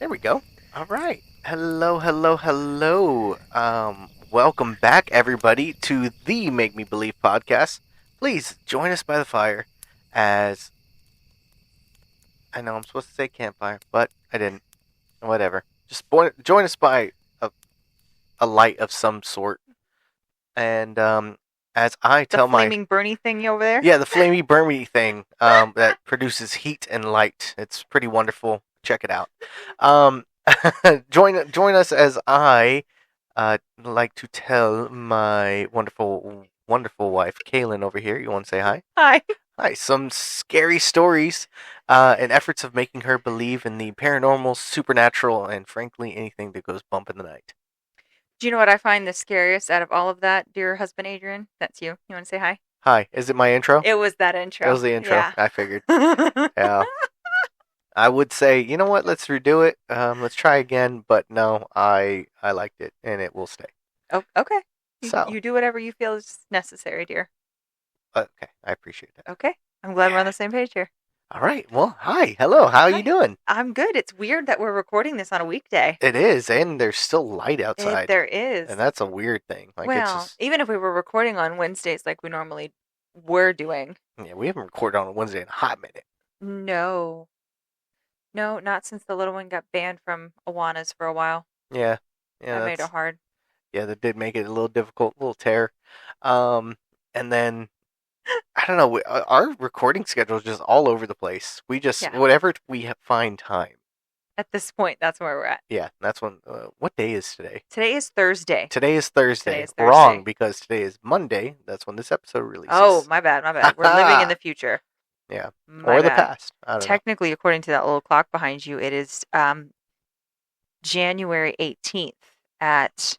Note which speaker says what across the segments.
Speaker 1: There we go. All right. Hello, hello, hello. Welcome back, everybody, to the Make Me Believe podcast. Please join us by the fire as I know I'm supposed to say campfire, but I didn't. Whatever. Just join us by a light of some sort. And as I
Speaker 2: The
Speaker 1: tell my.
Speaker 2: flaming Bernie thing over there?
Speaker 1: Yeah, the flamey Burmy thing that produces heat and light. It's pretty wonderful. Check it out. Um, join us as I like to tell my wonderful wife Kaylyn over here. You want to say hi?
Speaker 2: Hi.
Speaker 1: Hi. Some scary stories and efforts of making her believe in the paranormal, supernatural, and frankly anything that goes bump in the night.
Speaker 2: Do you know what I find the scariest out of all of that, dear husband Adrian? That's you. You want to say hi?
Speaker 1: Hi. Is it my intro?
Speaker 2: It was that intro.
Speaker 1: That was the intro.
Speaker 2: Yeah.
Speaker 1: I figured. Yeah. I would say, you know what? Let's redo it. Let's try again. But no, I liked it, and it will stay.
Speaker 2: Oh, okay.
Speaker 1: So
Speaker 2: You do whatever you feel is necessary, dear.
Speaker 1: okay, I appreciate that.
Speaker 2: Okay. I'm glad we're on the same page here.
Speaker 1: All right. Well, hi, hello. How are
Speaker 2: Hi.
Speaker 1: you doing?
Speaker 2: I'm good. It's weird that we're recording this on a weekday.
Speaker 1: It is, and there's still light outside.
Speaker 2: There is.
Speaker 1: And that's a weird thing. Like it's
Speaker 2: well,
Speaker 1: just,
Speaker 2: even if we were recording on Wednesdays like we normally were doing.
Speaker 1: yeah, we haven't recorded on a Wednesday in a hot minute.
Speaker 2: No. No, not since the little one got banned from Awana's for a while.
Speaker 1: Yeah,
Speaker 2: That made it hard.
Speaker 1: Yeah, that did make it a little difficult, a little tear. And then I don't know. Our recording schedule is just all over the place. We just
Speaker 2: Yeah.
Speaker 1: whatever we find time.
Speaker 2: At this point, that's where we're at.
Speaker 1: Yeah, that's when. What day is today?
Speaker 2: Today is Thursday.
Speaker 1: Today is Thursday.
Speaker 2: Today is Thursday.
Speaker 1: Wrong, because today is Monday. That's when this episode releases.
Speaker 2: Oh, my bad, my bad. We're living in the future.
Speaker 1: Yeah,
Speaker 2: My
Speaker 1: or the
Speaker 2: bad.
Speaker 1: past. I don't know.
Speaker 2: Technically, according to that little clock behind you, it is January 18th at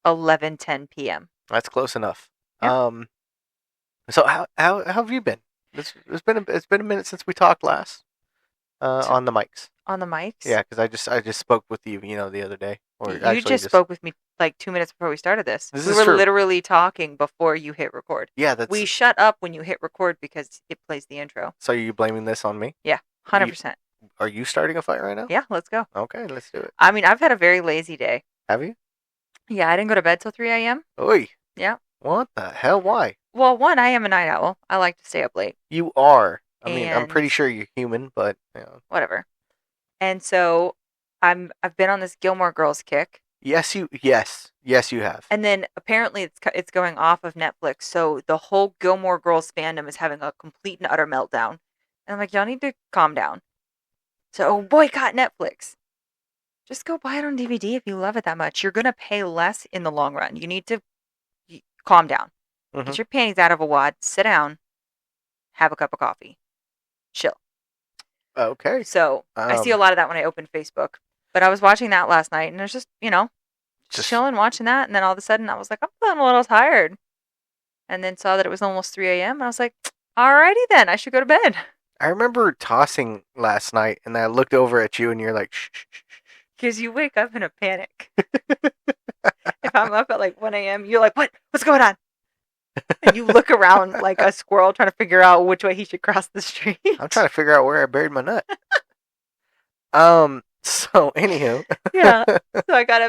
Speaker 2: 11:10 p.m.
Speaker 1: That's close enough.
Speaker 2: Yeah.
Speaker 1: So how have you been? It's been a minute since we talked last. On the mics.
Speaker 2: On the mics?
Speaker 1: Yeah, because I just spoke with you, the other day. Or
Speaker 2: You
Speaker 1: actually
Speaker 2: just spoke with me like 2 minutes before we started this.
Speaker 1: This
Speaker 2: We
Speaker 1: is
Speaker 2: were
Speaker 1: true.
Speaker 2: literally talking before you hit record.
Speaker 1: Yeah, that's.
Speaker 2: We shut up when you hit record because it plays the intro.
Speaker 1: So are you blaming this on me?
Speaker 2: 100%.
Speaker 1: Are you starting a fight right now?
Speaker 2: Yeah, let's go.
Speaker 1: Okay, let's do it.
Speaker 2: I mean, I've had a very lazy day.
Speaker 1: Have you?
Speaker 2: Yeah, I didn't go to bed till 3 a.m.
Speaker 1: Oi.
Speaker 2: Yeah.
Speaker 1: What the hell? Why?
Speaker 2: Well, one, I am a night owl. I like to stay up late.
Speaker 1: You are. I mean, I'm
Speaker 2: And-
Speaker 1: pretty sure you're human, but
Speaker 2: Whatever. And so I've been on this Gilmore Girls kick.
Speaker 1: yes, you have.
Speaker 2: And then apparently it's going off of Netflix. So the whole Gilmore Girls fandom is having a complete and utter meltdown. And I'm like, y'all need to calm down. So boycott Netflix. Just go buy it on DVD if you love it that much. You're going to pay less in the long run. You need to calm down.
Speaker 1: Mhm.
Speaker 2: Get your panties out of a wad. Sit down. Have a cup of coffee. Chill.
Speaker 1: Okay.
Speaker 2: So I see a lot of that when I open Facebook. But I was watching that last night, and it was just,
Speaker 1: Just-
Speaker 2: chilling, watching that. And then all of a sudden, I was like, I'm feeling a little tired. And then saw that it was almost 3 a.m. And I was like, alrighty then, I should go to bed.
Speaker 1: I remember tossing last night, and I looked over at you, and you're like, shh, shh, shh, shh.
Speaker 2: Because you wake up in a panic. If I'm up at like 1 a.m., you're like, what? What's going on? And you look around like a squirrel trying to figure out which way he should cross the street.
Speaker 1: I'm trying to figure out where I buried my nut. So anywho.
Speaker 2: Yeah. So I got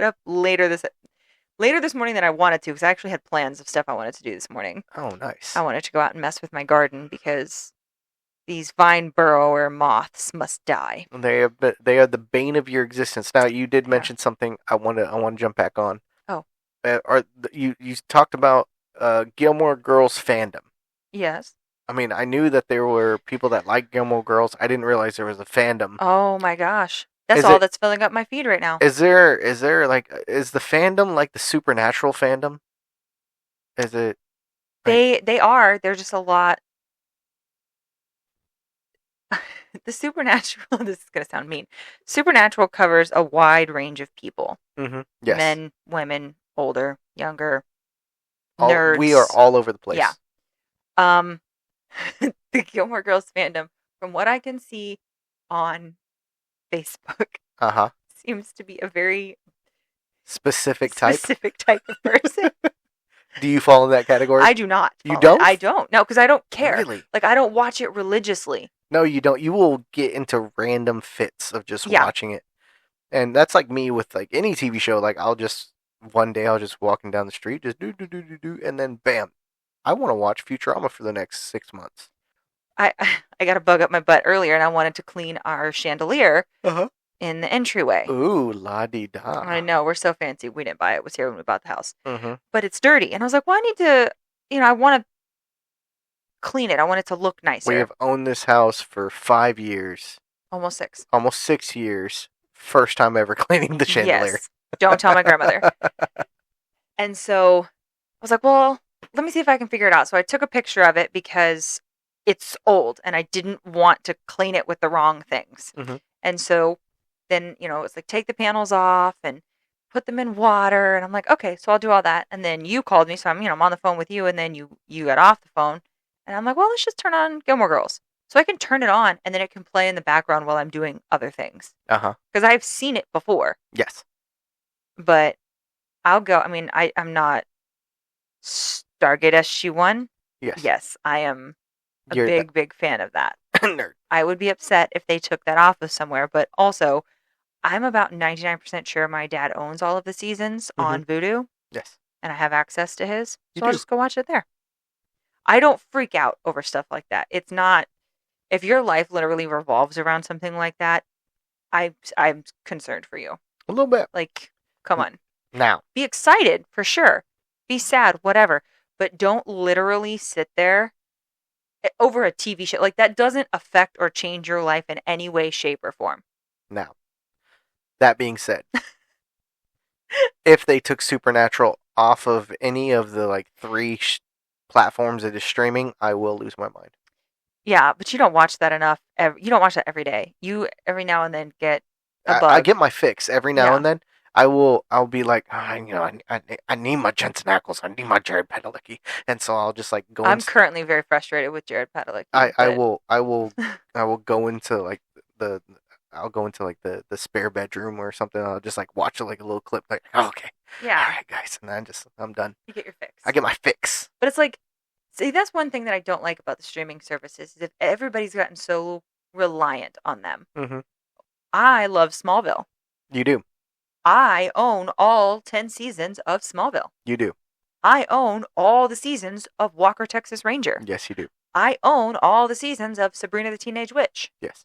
Speaker 2: up later this morning than I wanted to, because I actually had plans of stuff I wanted to do this morning.
Speaker 1: Oh, nice.
Speaker 2: I wanted to go out and mess with my garden because these vine burrower moths must die.
Speaker 1: They are the bane of your existence. Now, you did mention something I want to jump back on.
Speaker 2: Oh.
Speaker 1: You talked about Gilmore Girls fandom.
Speaker 2: Yes.
Speaker 1: I mean, I knew that there were people that like Gilmore Girls. I didn't realize there was a fandom.
Speaker 2: Oh my gosh. That's
Speaker 1: Is
Speaker 2: all
Speaker 1: it-
Speaker 2: that's filling up my feed right now.
Speaker 1: Is there is the fandom like the supernatural fandom? Is it?
Speaker 2: They are. They're just a lot. The supernatural, this is going to sound mean. Supernatural covers a wide range of people.
Speaker 1: Mm-hmm. Yes.
Speaker 2: Men, women, older, younger,
Speaker 1: We
Speaker 2: nerds.
Speaker 1: are all over the place.
Speaker 2: Yeah. The Gilmore Girls fandom, from what I can see on Facebook,
Speaker 1: Uh-huh.
Speaker 2: seems to be a very
Speaker 1: Specific type.
Speaker 2: specific type of person.
Speaker 1: Do you fall in that category?
Speaker 2: I do not.
Speaker 1: You
Speaker 2: follow it.
Speaker 1: don't?
Speaker 2: I don't. No, because I don't care.
Speaker 1: Really?
Speaker 2: Like, I don't watch it religiously.
Speaker 1: No, you don't. You will get into random fits of just
Speaker 2: Yeah.
Speaker 1: watching it. And that's like me with like any TV show. Like one day I'll just walking down the street, just do, and then bam, I want to watch Futurama for the next 6 months.
Speaker 2: I I got a bug up my butt earlier, and I wanted to clean our chandelier
Speaker 1: Uh-huh.
Speaker 2: in the entryway.
Speaker 1: Ooh, la di da.
Speaker 2: I know, we're so fancy. We didn't buy it. It was here when we bought the house.
Speaker 1: Mm-hmm.
Speaker 2: But it's dirty. And I was like, well, I need to, I want to clean it. I want it to look nicer.
Speaker 1: We have owned this house for 5 years.
Speaker 2: Almost 6.
Speaker 1: Almost 6 years. First time ever cleaning the chandelier.
Speaker 2: Yes. Don't tell my grandmother. And so I was like, well, let me see if I can figure it out. So I took a picture of it because it's old and I didn't want to clean it with the wrong things.
Speaker 1: Mm-hmm.
Speaker 2: And so then, it's like take the panels off and put them in water. And I'm like, okay, so I'll do all that. And then you called me. So I'm on the phone with you. And then you got off the phone. And I'm like, well, let's just turn on Gilmore Girls. So I can turn it on and then it can play in the background while I'm doing other things.
Speaker 1: Uh-huh.
Speaker 2: Because I've seen it before.
Speaker 1: Yes.
Speaker 2: But I'll go. I mean, I'm not Stargate SG-1.
Speaker 1: Yes.
Speaker 2: Yes, I am a big fan of that.
Speaker 1: Nerd.
Speaker 2: I would be upset if they took that off of somewhere. But also, I'm about 99% sure my dad owns all of the seasons on Vudu.
Speaker 1: Yes.
Speaker 2: And I have access to his. So
Speaker 1: I'll
Speaker 2: just go watch it there. I don't freak out over stuff like that. It's not, if your life literally revolves around something like that, I'm concerned for you.
Speaker 1: A little bit.
Speaker 2: Like, come on.
Speaker 1: Now.
Speaker 2: Be excited, for sure. Be sad, whatever. But don't literally sit there over a TV show. Like, that doesn't affect or change your life in any way, shape, or form.
Speaker 1: Now, that being said, if they took Supernatural off of any of the 3 platforms it is streaming, I will lose my mind.
Speaker 2: Yeah, but you don't watch that enough. You don't watch that every day. You every now and then get a bug.
Speaker 1: I get my fix every now and then. I'll be like, I need my Jensen Ackles, I need my Jared Padalecki, and so I'll just go.
Speaker 2: I'm currently very frustrated with Jared Padalecki.
Speaker 1: I will go into I'll go into the spare bedroom or something. I'll just watch a little clip. Okay,
Speaker 2: yeah,
Speaker 1: all right, guys, and then I'm done.
Speaker 2: You get your fix.
Speaker 1: I get my fix.
Speaker 2: But it's see, that's one thing that I don't like about the streaming services is if everybody's gotten so reliant on them.
Speaker 1: Mm-hmm.
Speaker 2: I love Smallville.
Speaker 1: You do.
Speaker 2: I own all 10 seasons of Smallville.
Speaker 1: You do.
Speaker 2: I own all the seasons of Walker, Texas Ranger.
Speaker 1: Yes, you do.
Speaker 2: I own all the seasons of Sabrina the Teenage Witch.
Speaker 1: Yes.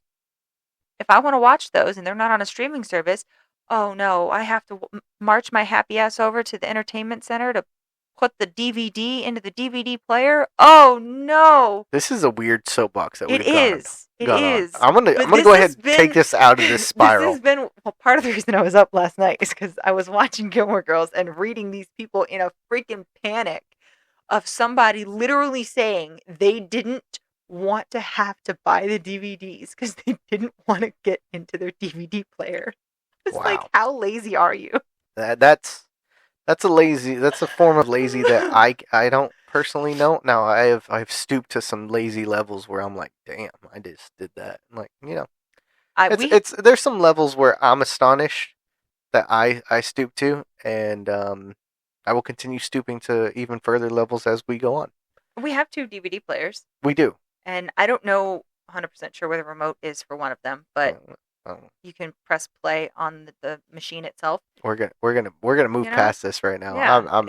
Speaker 2: If I want to watch those and they're not on a streaming service, oh no, I have to march my happy ass over to the entertainment center to put the DVD into the DVD player. Oh no!
Speaker 1: This is a weird soapbox that we've gone on.
Speaker 2: It is.
Speaker 1: I'm gonna go ahead and take this out of this spiral.
Speaker 2: This has been part of the reason I was up last night is because I was watching Gilmore Girls and reading these people in a freaking panic of somebody literally saying they didn't want to have to buy the DVDs because they didn't want to get into their DVD player. It's how lazy are you?
Speaker 1: That's a form of lazy that I don't personally know. Now I've stooped to some lazy levels where I'm like, damn, I just did that. I'm there's some levels where I'm astonished that I stoop to, and I will continue stooping to even further levels as we go on.
Speaker 2: We have 2 DVD players.
Speaker 1: We do.
Speaker 2: And I don't know 100% sure where the remote is for one of them, but you can press play on the machine itself.
Speaker 1: We're gonna move past this right now.
Speaker 2: Yeah,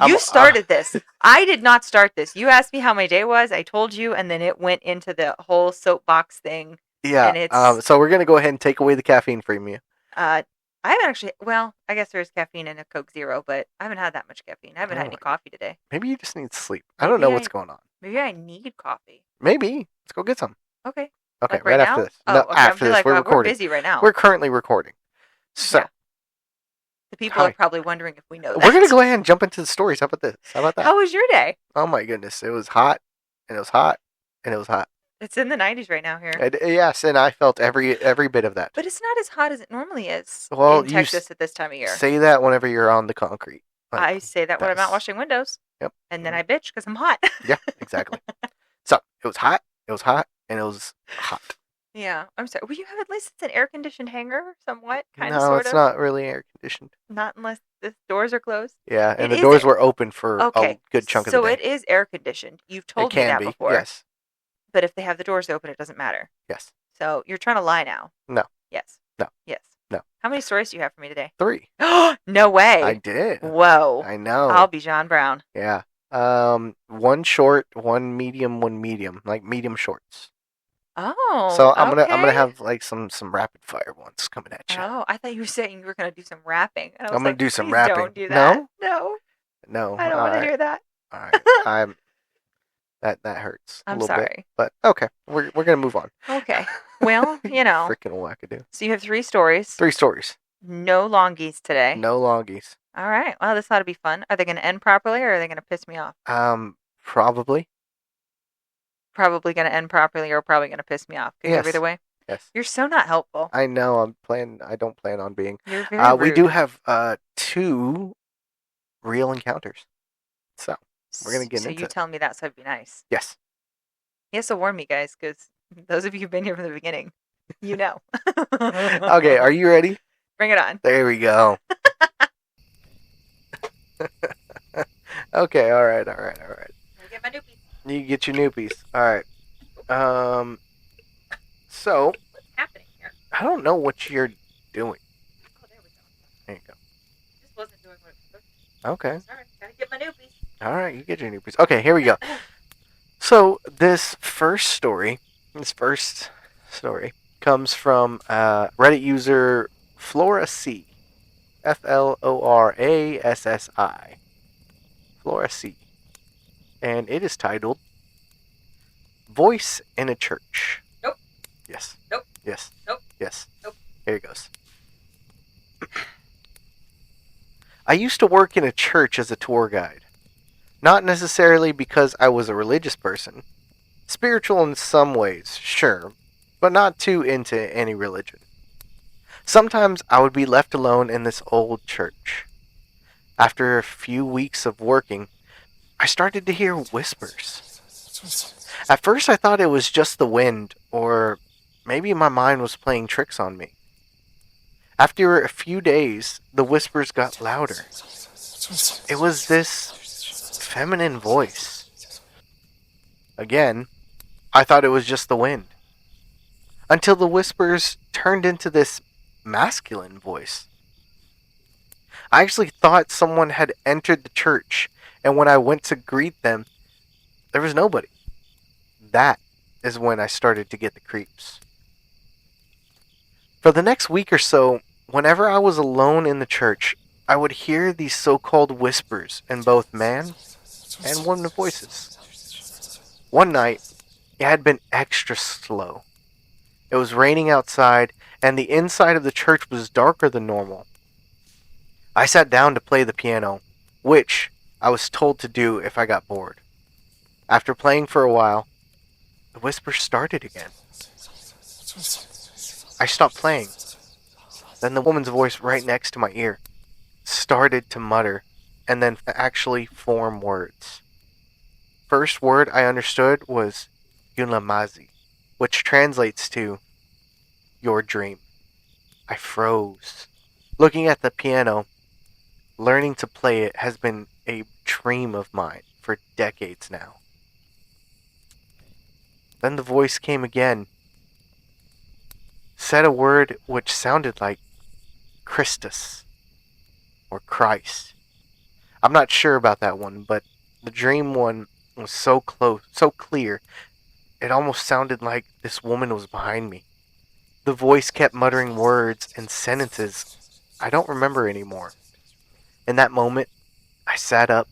Speaker 2: you started this. I did not start this. You asked me how my day was. I told you, and then it went into the whole soapbox thing.
Speaker 1: Yeah. And so we're gonna go ahead and take away the caffeine from you.
Speaker 2: I haven't actually. Well, I guess there's caffeine in a Coke Zero, but I haven't had that much caffeine. I haven't had any coffee today.
Speaker 1: Maybe you just need sleep. I don't know what's going on.
Speaker 2: Maybe I need coffee.
Speaker 1: Maybe. Let's go get some.
Speaker 2: Okay.
Speaker 1: Okay, right after this. No,
Speaker 2: okay.
Speaker 1: after this. We're recording.
Speaker 2: We're busy right now.
Speaker 1: We're currently recording. So.
Speaker 2: The people are probably wondering if we know that.
Speaker 1: We're going to go ahead and jump into the stories. How about this? How about that?
Speaker 2: How was your day?
Speaker 1: Oh my goodness. It was hot. And it was hot. And it was hot.
Speaker 2: It's in the 90s right now here.
Speaker 1: Yes, and I felt every bit of that.
Speaker 2: But it's not as hot as it normally is
Speaker 1: in
Speaker 2: Texas at this time of year.
Speaker 1: Say that whenever you're on the concrete.
Speaker 2: I say that when I'm out washing windows.
Speaker 1: Yep.
Speaker 2: And then I bitch because I'm hot.
Speaker 1: Yeah, exactly. So, it was hot, and it was hot.
Speaker 2: Yeah, I'm sorry. Well, you have at least it's an air-conditioned hangar, somewhat, kind of,
Speaker 1: sort of.
Speaker 2: No,
Speaker 1: it's not really air-conditioned.
Speaker 2: Not unless the doors are closed.
Speaker 1: Yeah, and the doors were open for a good chunk of the day.
Speaker 2: So it is air-conditioned. You've told me that before.
Speaker 1: Yes.
Speaker 2: But if they have the doors open, it doesn't matter.
Speaker 1: Yes.
Speaker 2: So you're trying to lie now.
Speaker 1: No.
Speaker 2: Yes.
Speaker 1: No.
Speaker 2: Yes.
Speaker 1: No.
Speaker 2: How many stories do you have for me today?
Speaker 1: 3.
Speaker 2: No way.
Speaker 1: I did.
Speaker 2: Whoa.
Speaker 1: I know.
Speaker 2: I'll be John Brown.
Speaker 1: Yeah. One short, one medium, like medium shorts.
Speaker 2: Oh.
Speaker 1: So I'm
Speaker 2: okay.
Speaker 1: gonna have like some rapid fire ones coming at you.
Speaker 2: Oh, I thought you were saying you were gonna do some rapping. And I was
Speaker 1: I'm gonna
Speaker 2: like,
Speaker 1: do some
Speaker 2: please
Speaker 1: rapping.
Speaker 2: don't do that.
Speaker 1: No?
Speaker 2: No.
Speaker 1: No.
Speaker 2: I don't want to hear that.
Speaker 1: All right. I'm that hurts a
Speaker 2: I'm
Speaker 1: little bit.
Speaker 2: sorry.
Speaker 1: But okay, we're gonna move on.
Speaker 2: Okay. Well,
Speaker 1: Freaking wackadoo.
Speaker 2: So you have 3 stories.
Speaker 1: 3 stories.
Speaker 2: No longies today.
Speaker 1: No longies.
Speaker 2: All right. Well, this ought to be fun. Are they going to end properly or are they going to piss me off?
Speaker 1: Probably.
Speaker 2: Probably going to end properly or probably going to piss me off. Could
Speaker 1: Yes.
Speaker 2: go either way.
Speaker 1: Yes.
Speaker 2: You're so not helpful.
Speaker 1: I know. I don't plan on being.
Speaker 2: You're very rude.
Speaker 1: We do have 2 real encounters. So we're gonna get
Speaker 2: So
Speaker 1: into
Speaker 2: you
Speaker 1: it.
Speaker 2: tell me that, so it'd be nice.
Speaker 1: Yes.
Speaker 2: He has to warn me, guys, because those of you who've been here from the beginning, you know.
Speaker 1: Okay, are you ready?
Speaker 2: Bring it on.
Speaker 1: There we go. Okay, all right.
Speaker 2: Get my noopies.
Speaker 1: You get your noopies. All right. So
Speaker 2: What's happening here?
Speaker 1: I don't know what you're doing.
Speaker 2: Oh, there we go.
Speaker 1: There you go.
Speaker 2: This wasn't doing what it was supposed to.
Speaker 1: Okay.
Speaker 2: Sorry, gotta get my noopies.
Speaker 1: All right, you get your noopies. Okay, here we go. So this first story comes from Reddit user Flora C. FLORASSI. Flora C. And it is titled Voice in a Church.
Speaker 2: Nope.
Speaker 1: Yes.
Speaker 2: Nope.
Speaker 1: Yes.
Speaker 2: Nope.
Speaker 1: Yes.
Speaker 2: Nope.
Speaker 1: Here it goes. I used to work in a church as a tour guide. Not necessarily because I was a religious person. Spiritual in some ways, sure, but not too into any religion. Sometimes I would be left alone in this old church. After a few weeks of working, I started to hear whispers. At first I thought it was just the wind, or maybe my mind was playing tricks on me. After a few days, the whispers got louder. It was this feminine voice. Again, I thought it was just the wind. Until the whispers turned into this masculine voice. I actually thought someone had entered the church, and when I went to greet them, there was nobody. That is when I started to get the creeps. For the next week or so, whenever I was alone in the church, I would hear these so-called whispers in both man and woman voices. One night, it had been extra slow. It was raining outside, and the inside of the church was darker than normal. I sat down to play the piano, which I was told to do if I got bored. After playing for a while, the whispers started again. I stopped playing. Then the woman's voice right next to my ear started to mutter and then actually form words. First word I understood was Yulamazi, which translates to your dream. I froze. Looking at the piano, learning to play it has been a dream of mine for decades now. Then the voice came again, said a word which sounded like Christus or Christ. I'm not sure about that one, but the dream one was so close, so clear, it almost sounded like this woman was behind me. The voice kept muttering words and sentences I don't remember anymore. In that moment, I sat up,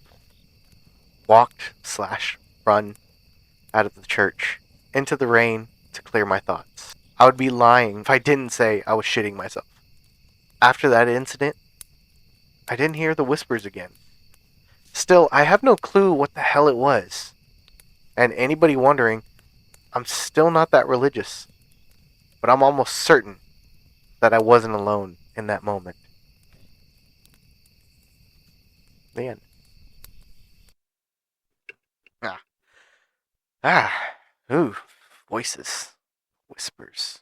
Speaker 1: walked/run out of the church, into the rain to clear my thoughts. I would be lying if I didn't say I was shitting myself. After that incident, I didn't hear the whispers again. Still, I have no clue what the hell it was. And anybody wondering, I'm still not that religious. But I'm almost certain that I wasn't alone in that moment. The end. Ooh, voices, whispers.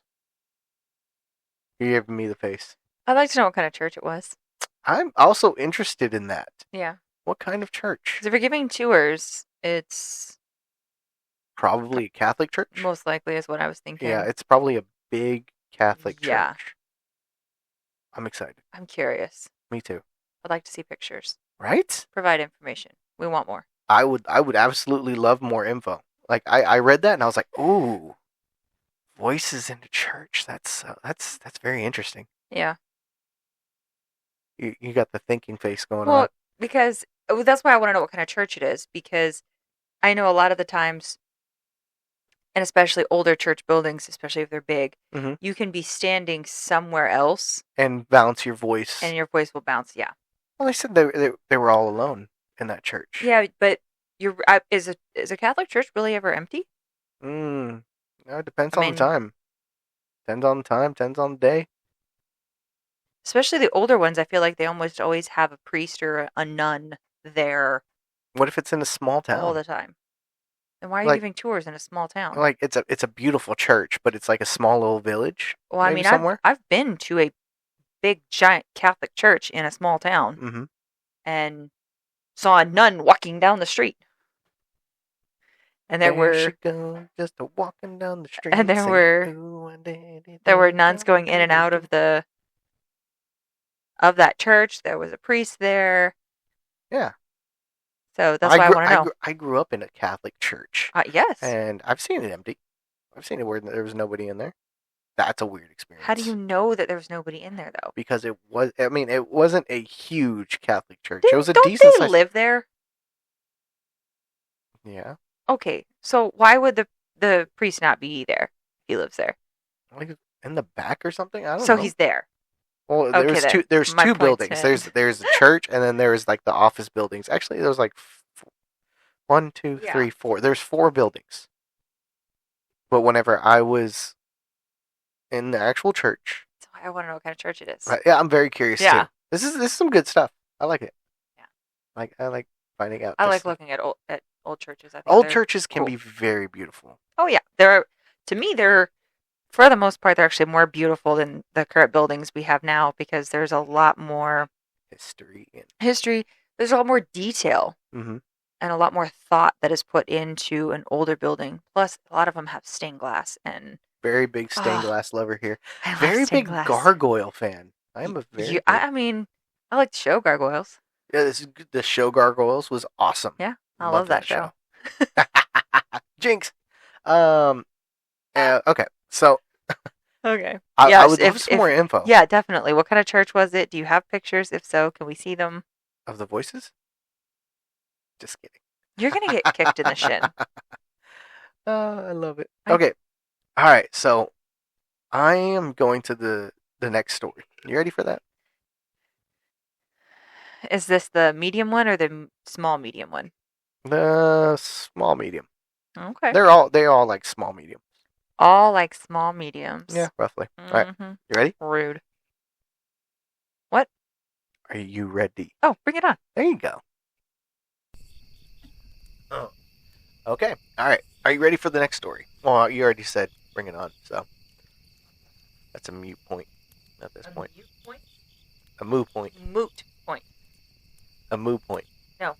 Speaker 1: You're giving me the face.
Speaker 2: I'd like to know what kind of church it was.
Speaker 1: I'm also interested in that.
Speaker 2: Yeah.
Speaker 1: What kind of church?
Speaker 2: 'Cause if you're giving tours, it's
Speaker 1: Probably a Catholic church?
Speaker 2: most likely is what I was thinking.
Speaker 1: Yeah, it's probably a big Catholic
Speaker 2: Yeah.
Speaker 1: church. I'm excited.
Speaker 2: I'm curious.
Speaker 1: Me too.
Speaker 2: I'd like to see pictures.
Speaker 1: Right?
Speaker 2: Provide information. We want more.
Speaker 1: I would absolutely love more info. Like I read that and I was like, ooh, voices in the church. That's very interesting.
Speaker 2: Yeah.
Speaker 1: You got the thinking face going
Speaker 2: Well,
Speaker 1: on.
Speaker 2: because that's why I want to know what kind of church it is, because I know a lot of the times, and especially older church buildings, especially if they're big,
Speaker 1: Mm-hmm.
Speaker 2: you can be standing somewhere else
Speaker 1: And bounce your voice.
Speaker 2: and your voice will bounce. Yeah.
Speaker 1: Well, they said they were all alone in that church.
Speaker 2: Yeah, but is a Catholic church really ever empty?
Speaker 1: No, it depends
Speaker 2: I
Speaker 1: on the
Speaker 2: mean,
Speaker 1: time. Depends on the time. Depends on the day.
Speaker 2: especially the older ones, I feel like they almost always have a priest or a nun there
Speaker 1: What if it's in a small
Speaker 2: all
Speaker 1: town?
Speaker 2: the time. Then why are you
Speaker 1: Like
Speaker 2: giving tours in a small town?
Speaker 1: like it's a beautiful church, but it's like a small little village.
Speaker 2: Well, I
Speaker 1: Maybe
Speaker 2: mean,
Speaker 1: somewhere.
Speaker 2: I've been to a big giant Catholic church in a small town
Speaker 1: Mm-hmm.
Speaker 2: and saw a nun walking down the street. And there
Speaker 1: she
Speaker 2: were
Speaker 1: goes, just a walking down the street.
Speaker 2: and there were nuns going in and out of that church. There was a priest there.
Speaker 1: Yeah.
Speaker 2: So that's why I want to know.
Speaker 1: I grew up in a Catholic church,
Speaker 2: Yes.
Speaker 1: and I've seen it empty. I've seen it where there was nobody in there. That's a weird experience.
Speaker 2: How do you know that there was nobody in there though?
Speaker 1: Because it was. I mean, it wasn't a huge Catholic church. It was a
Speaker 2: Don't
Speaker 1: decent
Speaker 2: they
Speaker 1: size.
Speaker 2: live there?
Speaker 1: Yeah.
Speaker 2: Okay, so why would the priest not be there? He lives there,
Speaker 1: Like in the back or something. I don't
Speaker 2: so
Speaker 1: know.
Speaker 2: he's there.
Speaker 1: Well,
Speaker 2: Okay,
Speaker 1: there's
Speaker 2: then.
Speaker 1: two. There's
Speaker 2: My
Speaker 1: two
Speaker 2: point
Speaker 1: buildings.
Speaker 2: stands.
Speaker 1: There's a church, and then there's like the office buildings. Actually, there was like 1, 2,
Speaker 2: Yeah.
Speaker 1: 3, 4. There's 4 buildings. But whenever I was in the actual church,
Speaker 2: So I want to know what kind of church it is.
Speaker 1: yeah, I'm very curious
Speaker 2: Yeah.
Speaker 1: too. This is some good stuff. I like it.
Speaker 2: Yeah.
Speaker 1: I like finding out.
Speaker 2: I
Speaker 1: this
Speaker 2: like
Speaker 1: stuff.
Speaker 2: looking at old churches. I think
Speaker 1: Old
Speaker 2: they're
Speaker 1: churches can
Speaker 2: cool.
Speaker 1: be very beautiful.
Speaker 2: Oh yeah, to me they're for the most part they're actually more beautiful than the current buildings we have now because there's a lot more
Speaker 1: History and
Speaker 2: history. There's a lot more detail
Speaker 1: mm-hmm.
Speaker 2: and a lot more thought that is put into an older building. Plus, a lot of them have stained glass and
Speaker 1: Very big stained glass lover here.
Speaker 2: I love
Speaker 1: Very
Speaker 2: stained
Speaker 1: big
Speaker 2: glass.
Speaker 1: gargoyle fan. I am a very. Big...
Speaker 2: I mean, I like the show Gargoyles.
Speaker 1: Yeah, the show Gargoyles was awesome.
Speaker 2: Yeah, I love that show.
Speaker 1: Jinx. Okay, so.
Speaker 2: Okay.
Speaker 1: I would love some more info.
Speaker 2: Yeah, definitely. What kind of church was it? Do you have pictures? If so, can we see them?
Speaker 1: Of the voices? Just kidding.
Speaker 2: You're gonna get kicked in the shin.
Speaker 1: I love it. Okay. All right. So I am going to the next story. You ready for that?
Speaker 2: Is this the medium one or the small medium one?
Speaker 1: The small medium.
Speaker 2: Okay.
Speaker 1: They all like small medium.
Speaker 2: All like small mediums.
Speaker 1: Yeah, roughly. All right. You ready?
Speaker 2: Rude. What?
Speaker 1: Are you ready?
Speaker 2: Oh, bring it on.
Speaker 1: There you go. Oh. Okay. All right. Are you ready for the next story? Well, you already said bring it on, so that's a mute point at this point.
Speaker 2: Mute point?
Speaker 1: A moo point.
Speaker 2: Moot point.
Speaker 1: A moo point.
Speaker 2: No.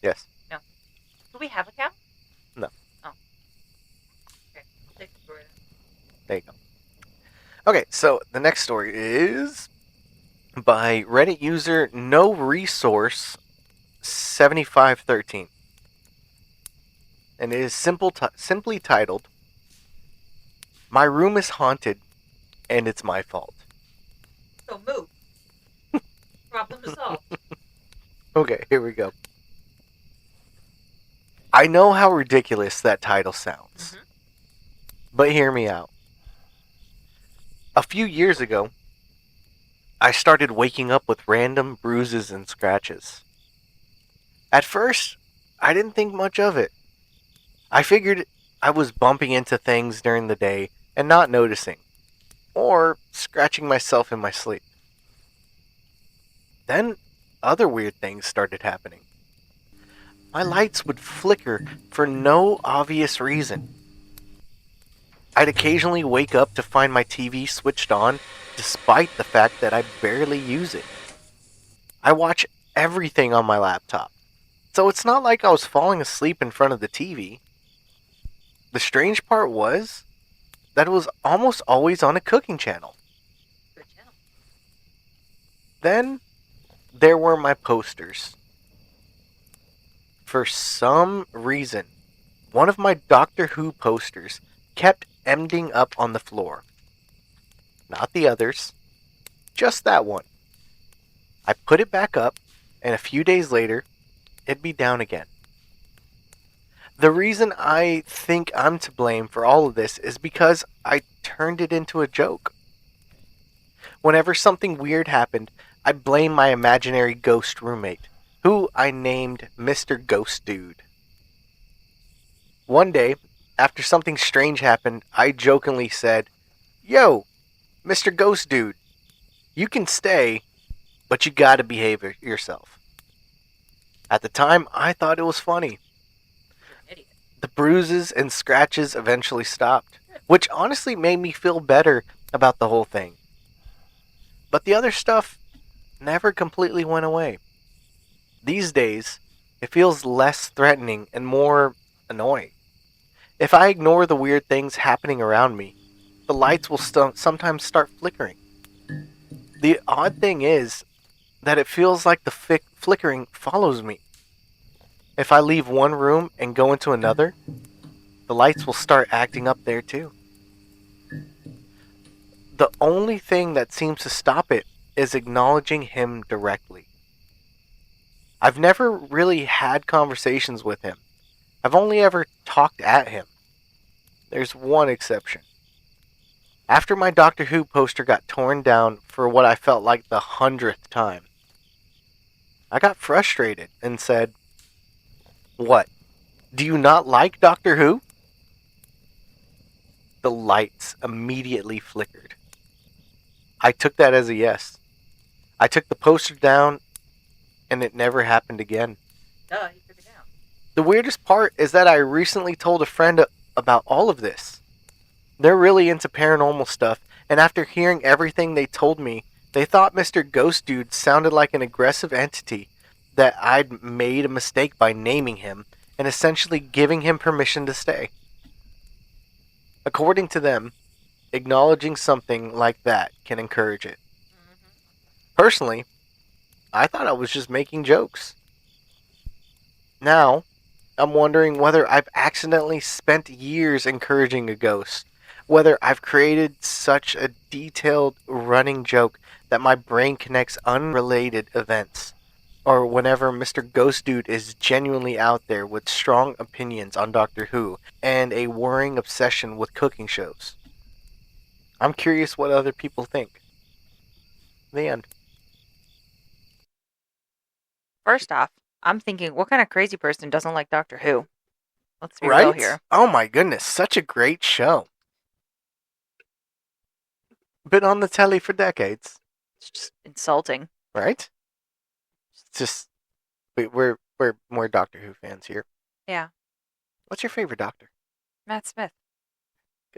Speaker 1: Yes.
Speaker 2: No. Do we have a cow?
Speaker 1: No.
Speaker 2: Oh. Okay. I'll take the story then.
Speaker 1: There you go. Okay, so the next story is by Reddit user No Resource 7513. And it is simply titled, "My room is haunted and it's my fault."
Speaker 2: So move. Problem to solve.
Speaker 1: Okay, here we go. I know how ridiculous that title sounds, but hear me out. A few years ago, I started waking up with random bruises and scratches. At first, I didn't think much of it. I figured I was bumping into things during the day and not noticing, or scratching myself in my sleep. Then, other weird things started happening. My lights would flicker for no obvious reason. I'd occasionally wake up to find my TV switched on, despite the fact that I barely use it. I watch everything on my laptop, so it's not like I was falling asleep in front of the TV. The strange part was that it was almost always on a cooking channel.
Speaker 2: Good channel.
Speaker 1: Then there were my posters. For some reason, one of my Doctor Who posters kept ending up on the floor. Not the others, just that one. I put it back up, and a few days later, it'd be down again. The reason I think I'm to blame for all of this is because I turned it into a joke. Whenever something weird happened, I'd blame my imaginary ghost roommate, who I named Mr. Ghost Dude. One day, after something strange happened, I jokingly said, "Yo, Mr. Ghost Dude, you can stay, but you gotta behave yourself." At the time, I thought it was funny. The bruises and scratches eventually stopped, which honestly made me feel better about the whole thing. But the other stuff never completely went away. These days, it feels less threatening and more annoying. If I ignore the weird things happening around me, the lights will sometimes start flickering. The odd thing is that it feels like the flickering follows me. If I leave one room and go into another, the lights will start acting up there too. The only thing that seems to stop it is acknowledging him directly. I've never really had conversations with him. I've only ever talked at him. There's one exception. After my Doctor Who poster got torn down for what I felt like the 100th time, I got frustrated and said, "What? Do you not like Doctor Who?" The lights immediately flickered. I took that as a yes. I took the poster down, and it never happened again.
Speaker 2: Duh, you took it down.
Speaker 1: The weirdest part is that I recently told a friend about all of this. They're really into paranormal stuff, and after hearing everything they told me, they thought Mr. Ghost Dude sounded like an aggressive entity, that I'd made a mistake by naming him, and essentially giving him permission to stay. According to them, acknowledging something like that can encourage it. Personally, I thought I was just making jokes. Now, I'm wondering whether I've accidentally spent years encouraging a ghost, whether I've created such a detailed running joke that my brain connects unrelated events, or whenever Mr. Ghost Dude is genuinely out there with strong opinions on Doctor Who and a worrying obsession with cooking shows. I'm curious what other people think. The end.
Speaker 2: First off, I'm thinking, what kind of crazy person doesn't like Doctor Who? Let's be real
Speaker 1: Right?
Speaker 2: here.
Speaker 1: Oh my goodness, such a great show. Been on the telly for decades,
Speaker 2: It's just insulting.
Speaker 1: right? It's just we're more Doctor Who fans here.
Speaker 2: Yeah,
Speaker 1: What's your favorite Doctor?
Speaker 2: Matt Smith.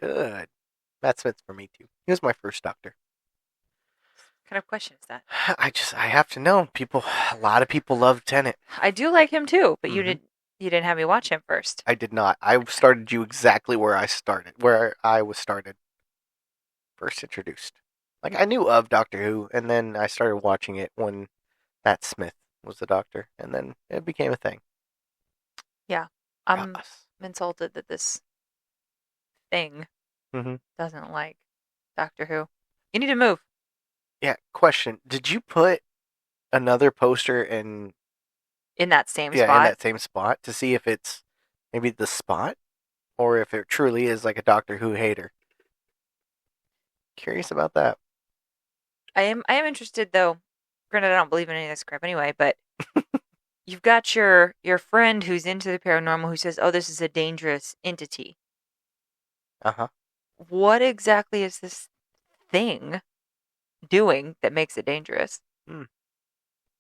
Speaker 1: Good. Matt Smith's for me too. He was my first Doctor.
Speaker 2: What kind of question is that?
Speaker 1: I have to know. A lot of people love Tennant.
Speaker 2: I do like him too, but you
Speaker 1: Mhm.
Speaker 2: didn't have me watch him first.
Speaker 1: I did not. I started you exactly where I was started. First introduced. Like I knew of Doctor Who, and then I started watching it when Matt Smith was the Doctor, and then it became a thing.
Speaker 2: I'm
Speaker 1: Yes.
Speaker 2: insulted that this thing
Speaker 1: Mhm.
Speaker 2: doesn't like Doctor Who. You need to move.
Speaker 1: Yeah. Question: did you put another poster in
Speaker 2: In that same
Speaker 1: in
Speaker 2: spot.
Speaker 1: that same spot to see if it's maybe the spot, or if it truly is like a Doctor Who hater? Curious about that.
Speaker 2: I am interested though. Granted, I don't believe in any of this crap anyway, but you've got your friend who's into the paranormal who says, "Oh, this is a dangerous entity."
Speaker 1: Uh-huh.
Speaker 2: What exactly is this thing doing that makes it dangerous?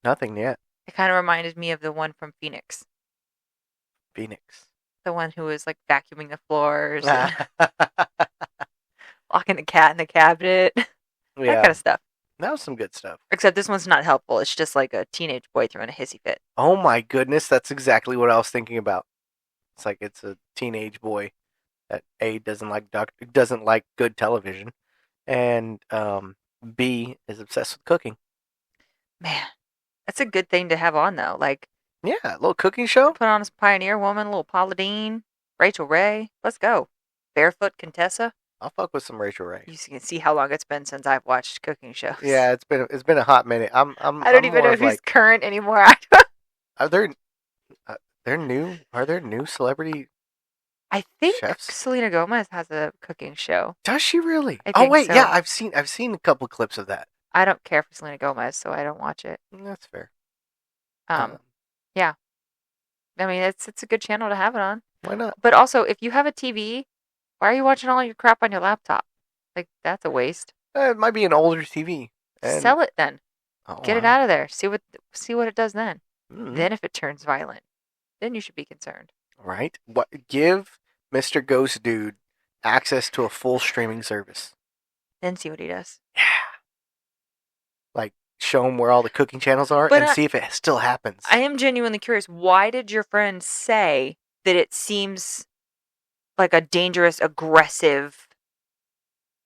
Speaker 1: Nothing yet.
Speaker 2: It kind of reminded me of the one from Phoenix,
Speaker 1: Phoenix.
Speaker 2: the one who was like vacuuming the floors and
Speaker 1: Yeah.
Speaker 2: locking the cat in the cabinet, that kind of stuff.
Speaker 1: That was some good stuff.
Speaker 2: Except this one's not helpful. It's just like a teenage boy throwing a hissy fit.
Speaker 1: Oh my goodness, that's exactly what I was thinking about. It's like it's a teenage boy that A doesn't like good television, and B is obsessed with cooking.
Speaker 2: Man, that's a good thing to have on though. Like,
Speaker 1: Yeah, a little cooking show.
Speaker 2: put on a Pioneer Woman, a little Paula Deen, Rachel Ray. Let's go. Barefoot Contessa.
Speaker 1: I'll fuck with some Rachel Ray.
Speaker 2: You can see how long it's been since I've watched cooking shows.
Speaker 1: Yeah, it's been a hot minute.
Speaker 2: I don't even
Speaker 1: more
Speaker 2: know
Speaker 1: of
Speaker 2: who's
Speaker 1: like,
Speaker 2: current anymore.
Speaker 1: are there they're new? Are there new celebrity
Speaker 2: I think
Speaker 1: chefs?
Speaker 2: Selena Gomez has a cooking show.
Speaker 1: Does she really?
Speaker 2: I
Speaker 1: Oh
Speaker 2: think
Speaker 1: wait,
Speaker 2: so.
Speaker 1: yeah, I've seen a couple clips of that.
Speaker 2: I don't care for Selena Gomez, so I don't watch it.
Speaker 1: That's fair.
Speaker 2: Yeah. I mean, it's a good channel to have it on.
Speaker 1: Why not?
Speaker 2: But also, if you have a TV, why are you watching all your crap on your laptop? Like, that's a waste.
Speaker 1: It might be an older TV. And,
Speaker 2: Sell it then.
Speaker 1: oh,
Speaker 2: Get it
Speaker 1: wow.
Speaker 2: out of there. See what it does then.
Speaker 1: Mhm.
Speaker 2: Then if it turns violent, then you should be concerned.
Speaker 1: Right? What? Give Mr. Ghost Dude access to a full streaming service.
Speaker 2: Then see what he does.
Speaker 1: Yeah. Like, show him where all the cooking channels are
Speaker 2: But
Speaker 1: and see if it still happens.
Speaker 2: I am genuinely curious. Why did your friend say that it seems like a dangerous, aggressive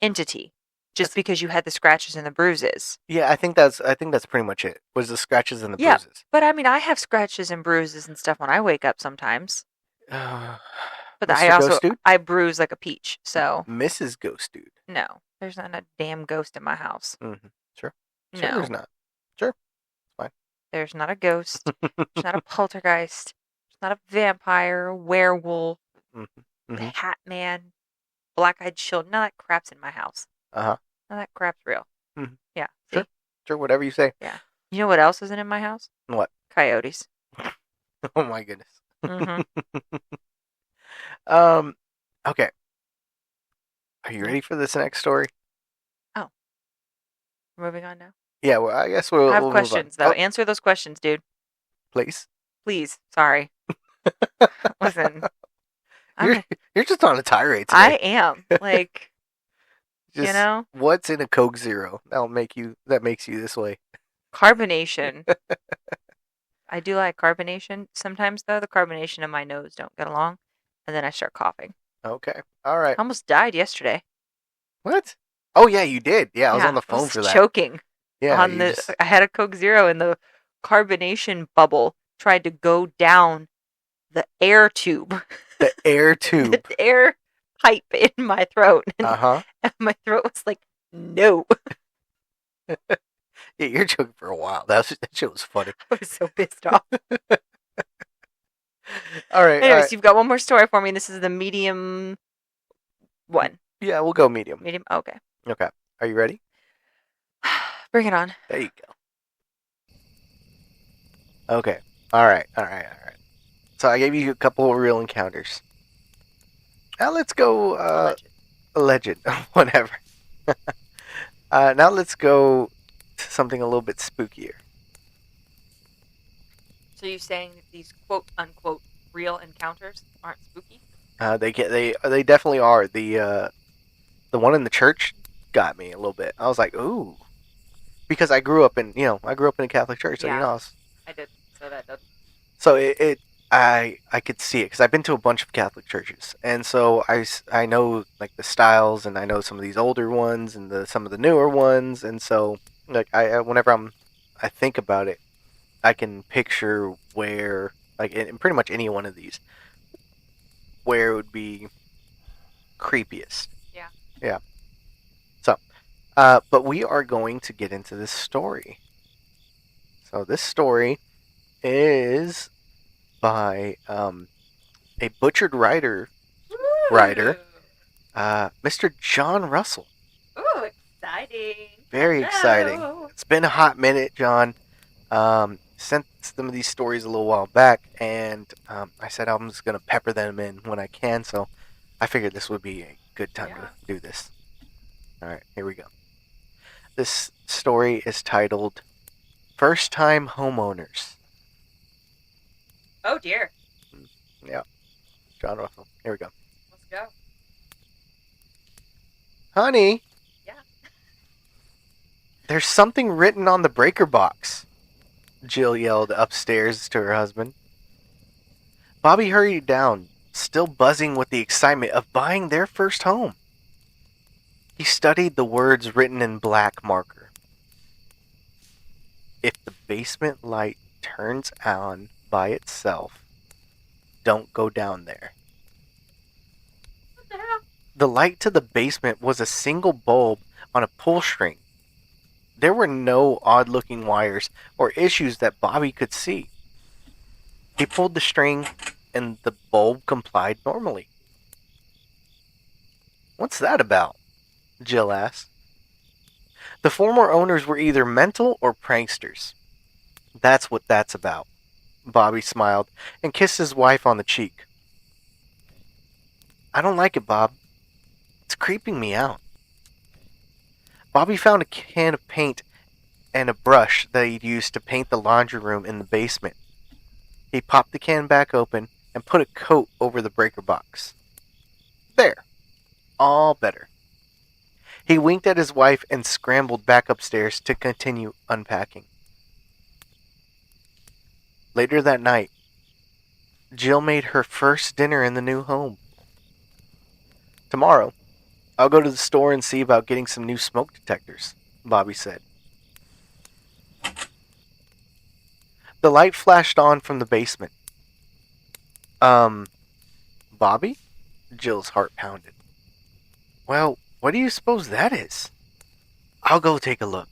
Speaker 2: entity? Just because you had the scratches and the bruises.
Speaker 1: Yeah, I think that's pretty much it. Was the scratches and the bruises.
Speaker 2: But I mean, I have scratches and bruises and stuff when I wake up sometimes. But
Speaker 1: Mr. Ghost Dude?
Speaker 2: I bruise like a peach. So
Speaker 1: Mrs. Ghost Dude.
Speaker 2: no, there's not a damn ghost in my house.
Speaker 1: Mm-hmm. Sure,
Speaker 2: No,
Speaker 1: there's not. Sure, fine.
Speaker 2: there's not a ghost. There's not a poltergeist. There's not a vampire, a werewolf,
Speaker 1: Mm-hmm.
Speaker 2: the Hat Man, black-eyed children. None of that crap's in my house.
Speaker 1: Uh-huh.
Speaker 2: None of that crap's real.
Speaker 1: Mhm.
Speaker 2: Yeah. See?
Speaker 1: Sure, whatever you say.
Speaker 2: Yeah. You know what else isn't in my house?
Speaker 1: What?
Speaker 2: Coyotes.
Speaker 1: Oh my goodness.
Speaker 2: Mm-hmm.
Speaker 1: Okay. Are you ready for this next story?
Speaker 2: Oh. Moving on now.
Speaker 1: Yeah, well, I guess we'll
Speaker 2: I have
Speaker 1: move on.
Speaker 2: questions, though. Answer those questions, dude.
Speaker 1: Please.
Speaker 2: Please. Sorry. Listen.
Speaker 1: You're just on a tirade today.
Speaker 2: I am. Like,
Speaker 1: Just,
Speaker 2: you know?
Speaker 1: what's in a Coke Zero that makes you this way?
Speaker 2: Carbonation. I do like carbonation. Sometimes, though, the carbonation and my nose don't get along, and then I start coughing.
Speaker 1: Okay. All right.
Speaker 2: I almost died yesterday.
Speaker 1: What? Oh yeah, you did. Yeah, I was on the
Speaker 2: I
Speaker 1: phone
Speaker 2: was
Speaker 1: for that.
Speaker 2: choking.
Speaker 1: Yeah.
Speaker 2: I had a Coke Zero, and the carbonation bubble tried to go down the air tube.
Speaker 1: The air tube.
Speaker 2: The air pipe in my throat.
Speaker 1: Uh-huh.
Speaker 2: And my throat was like, no.
Speaker 1: Yeah, you're joking for a while. That shit was funny.
Speaker 2: I was so pissed off.
Speaker 1: All right.
Speaker 2: Anyways, you've got one more story for me. This is the medium one.
Speaker 1: Yeah, we'll go medium.
Speaker 2: Medium? Okay.
Speaker 1: Okay. Are you ready?
Speaker 2: Bring it on.
Speaker 1: There you go. Okay. All right. So I gave you a couple of real encounters. Now let's go alleged. Whatever. Now let's go to something a little bit spookier.
Speaker 2: So you're saying that these quote unquote real encounters aren't spooky?
Speaker 1: They definitely are. The one in the church got me a little bit. I was like, ooh, because I grew up in a Catholic church, so
Speaker 2: Yeah. I did. So that does.
Speaker 1: So I could see it because I've been to a bunch of Catholic churches, and so I know like the styles, and I know some of these older ones and some of the newer ones, and so like whenever I think about it, I can picture where like in pretty much any one of these where it would be creepiest.
Speaker 2: Yeah.
Speaker 1: Yeah. So, but we are going to get into this story. So this story is by a butchered writer, Mr. John Russell.
Speaker 2: Ooh, exciting.
Speaker 1: Very
Speaker 2: Hello.
Speaker 1: exciting. It's been a hot minute, John. Sent some of these stories a little while back, and I said I'm just going to pepper them in when I can, so I figured this would be a good time to do this. Alright, here we go. This story is titled First Time Homeowners.
Speaker 2: Oh dear.
Speaker 1: Yeah. John Russell. Here we go.
Speaker 2: Let's go.
Speaker 1: Honey.
Speaker 2: Yeah.
Speaker 1: There's something written on the breaker box, Jill yelled upstairs to her husband. Bobby hurried down, still buzzing with the excitement of buying their first home. He studied the words written in black marker. If the basement light turns on by itself, don't go down there.
Speaker 2: What the hell?
Speaker 1: The light to the basement was a single bulb on a pull string. There were no odd looking wires or issues that Bobby could see. He pulled the string and the bulb complied normally. What's that about? Jill asked. The former owners were either mental or pranksters. That's what that's about. Bobby smiled and kissed his wife on the cheek. I don't like it, Bob. It's creeping me out. Bobby found a can of paint and a brush that he'd used to paint the laundry room in the basement. He popped the can back open and put a coat over the breaker box. There. All better. He winked at his wife and scrambled back upstairs to continue unpacking. Later that night, Jill made her first dinner in the new home. Tomorrow, I'll go to the store and see about getting some new smoke detectors, Bobby said. The light flashed on from the basement. Bobby? Jill's heart pounded. Well, what do you suppose that is? I'll go take a look,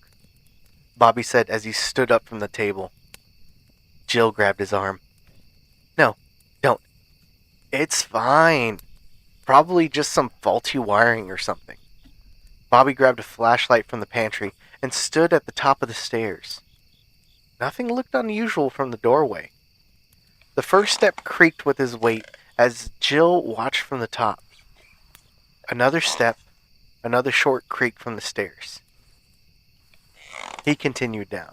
Speaker 1: Bobby said as he stood up from the table. Jill grabbed his arm. No, don't. It's fine. Probably just some faulty wiring or something. Bobby grabbed a flashlight from the pantry and stood at the top of the stairs. Nothing looked unusual from the doorway. The first step creaked with his weight as Jill watched from the top. Another step, another short creak from the stairs. He continued down.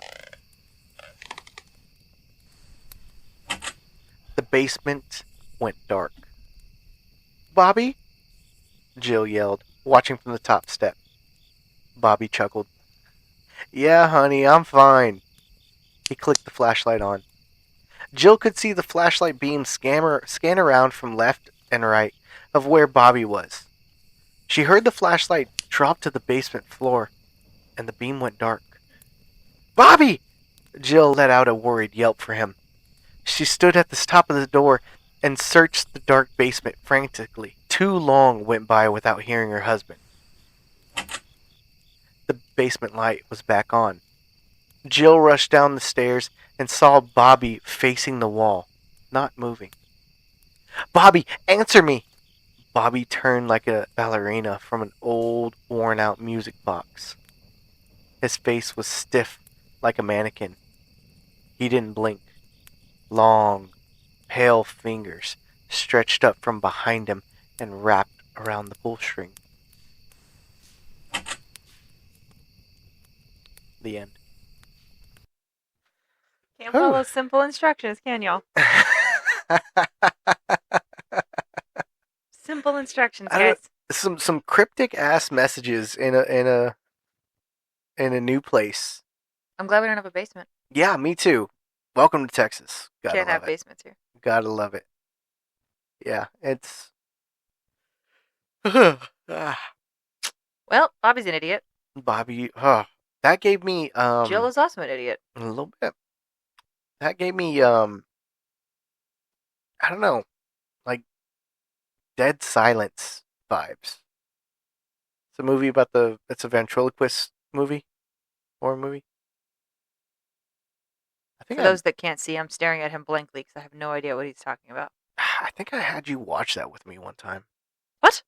Speaker 1: The basement went dark. Bobby? Jill yelled, watching from the top step. Bobby chuckled. Yeah, honey, I'm fine. He clicked the flashlight on. Jill could see the flashlight beam scan around from left and right of where Bobby was. She heard the flashlight drop to the basement floor, and the beam went dark. Bobby! Jill let out a worried yelp for him. She stood at the top of the door and searched the dark basement frantically. Too long went by without hearing her husband. The basement light was back on. Jill rushed down the stairs and saw Bobby facing the wall, not moving. Bobby, answer me! Bobby turned like a ballerina from an old, worn-out music box. His face was stiff like a mannequin. He didn't blink. Long, pale fingers stretched up from behind him and wrapped around the pull string. The end.
Speaker 2: Can't follow simple instructions, can y'all? Simple instructions, guys.
Speaker 1: Some cryptic ass messages in a new place.
Speaker 2: I'm glad we don't have a basement.
Speaker 1: Yeah, me too. Welcome to Texas.
Speaker 2: Can't have basements here.
Speaker 1: Gotta love it. Yeah, it's.
Speaker 2: Well, Bobby's an idiot.
Speaker 1: Bobby, that gave me
Speaker 2: Jill is also an idiot.
Speaker 1: A little bit. That gave me I don't know, like Dead Silence vibes. It's a movie about it's a ventriloquist movie, horror movie.
Speaker 2: For those that can't see, I'm staring at him blankly because I have no idea what he's talking about.
Speaker 1: I think I had you watch that with me one time.
Speaker 2: What?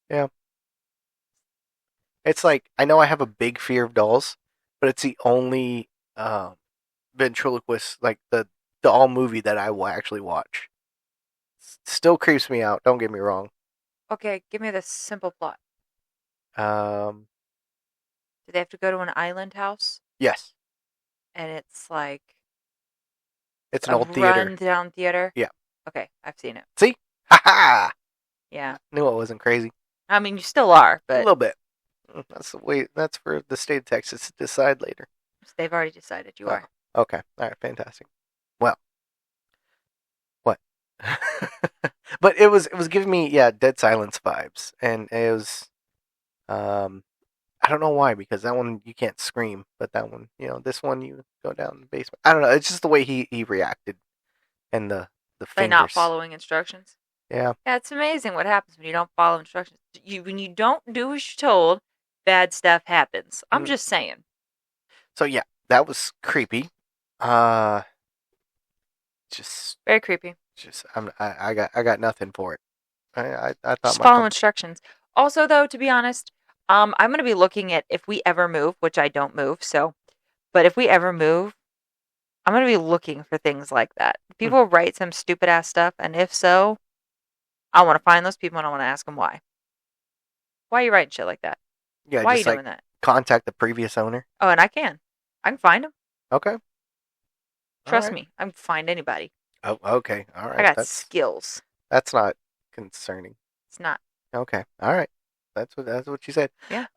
Speaker 1: Yeah. It's like, I know I have a big fear of dolls, but it's the only ventriloquist, like the doll movie that I will actually watch. Still creeps me out, don't get me wrong.
Speaker 2: Okay, give me the simple plot.
Speaker 1: Um,
Speaker 2: Do they have to go to an island house?
Speaker 1: Yes.
Speaker 2: And it's like
Speaker 1: it's an old theater.
Speaker 2: Run-down theater?
Speaker 1: Yeah.
Speaker 2: Okay, I've seen it.
Speaker 1: See? Ha ha!
Speaker 2: Yeah.
Speaker 1: Knew I wasn't crazy.
Speaker 2: I mean, you still are, but
Speaker 1: a little bit. That's the way. That's for the state of Texas to decide later.
Speaker 2: They've already decided you are.
Speaker 1: Okay. All right. Fantastic. Well, what? But it was giving me Dead Silence vibes, and it was, I I don't know why, because that one you can't scream, but that one, this one you go down the basement. I don't know. It's just the way he reacted and the
Speaker 2: By not
Speaker 1: fingers.
Speaker 2: following instructions.
Speaker 1: Yeah.
Speaker 2: Yeah, it's amazing what happens when you don't follow instructions. When you don't do as you're told, bad stuff happens. I'm just saying.
Speaker 1: So yeah, that was creepy. Just
Speaker 2: Very creepy.
Speaker 1: I got nothing for it. I thought
Speaker 2: Just
Speaker 1: my
Speaker 2: follow instructions. Also, though, to be honest, I'm going to be looking at if we ever move, which I don't move, but if we ever move, I'm going to be looking for things like that. People write some stupid ass stuff, and if so, I want to find those people and I want to ask them why. Why are you writing shit like that?
Speaker 1: Yeah,
Speaker 2: Why are
Speaker 1: just
Speaker 2: you
Speaker 1: like
Speaker 2: doing that?
Speaker 1: contact the previous owner.
Speaker 2: Oh, and I can find them.
Speaker 1: Okay.
Speaker 2: Trust
Speaker 1: right.
Speaker 2: me, I can find anybody.
Speaker 1: Oh, okay. All right.
Speaker 2: I got skills.
Speaker 1: That's not concerning.
Speaker 2: It's not.
Speaker 1: Okay. All right. That's what you said.
Speaker 2: Yeah.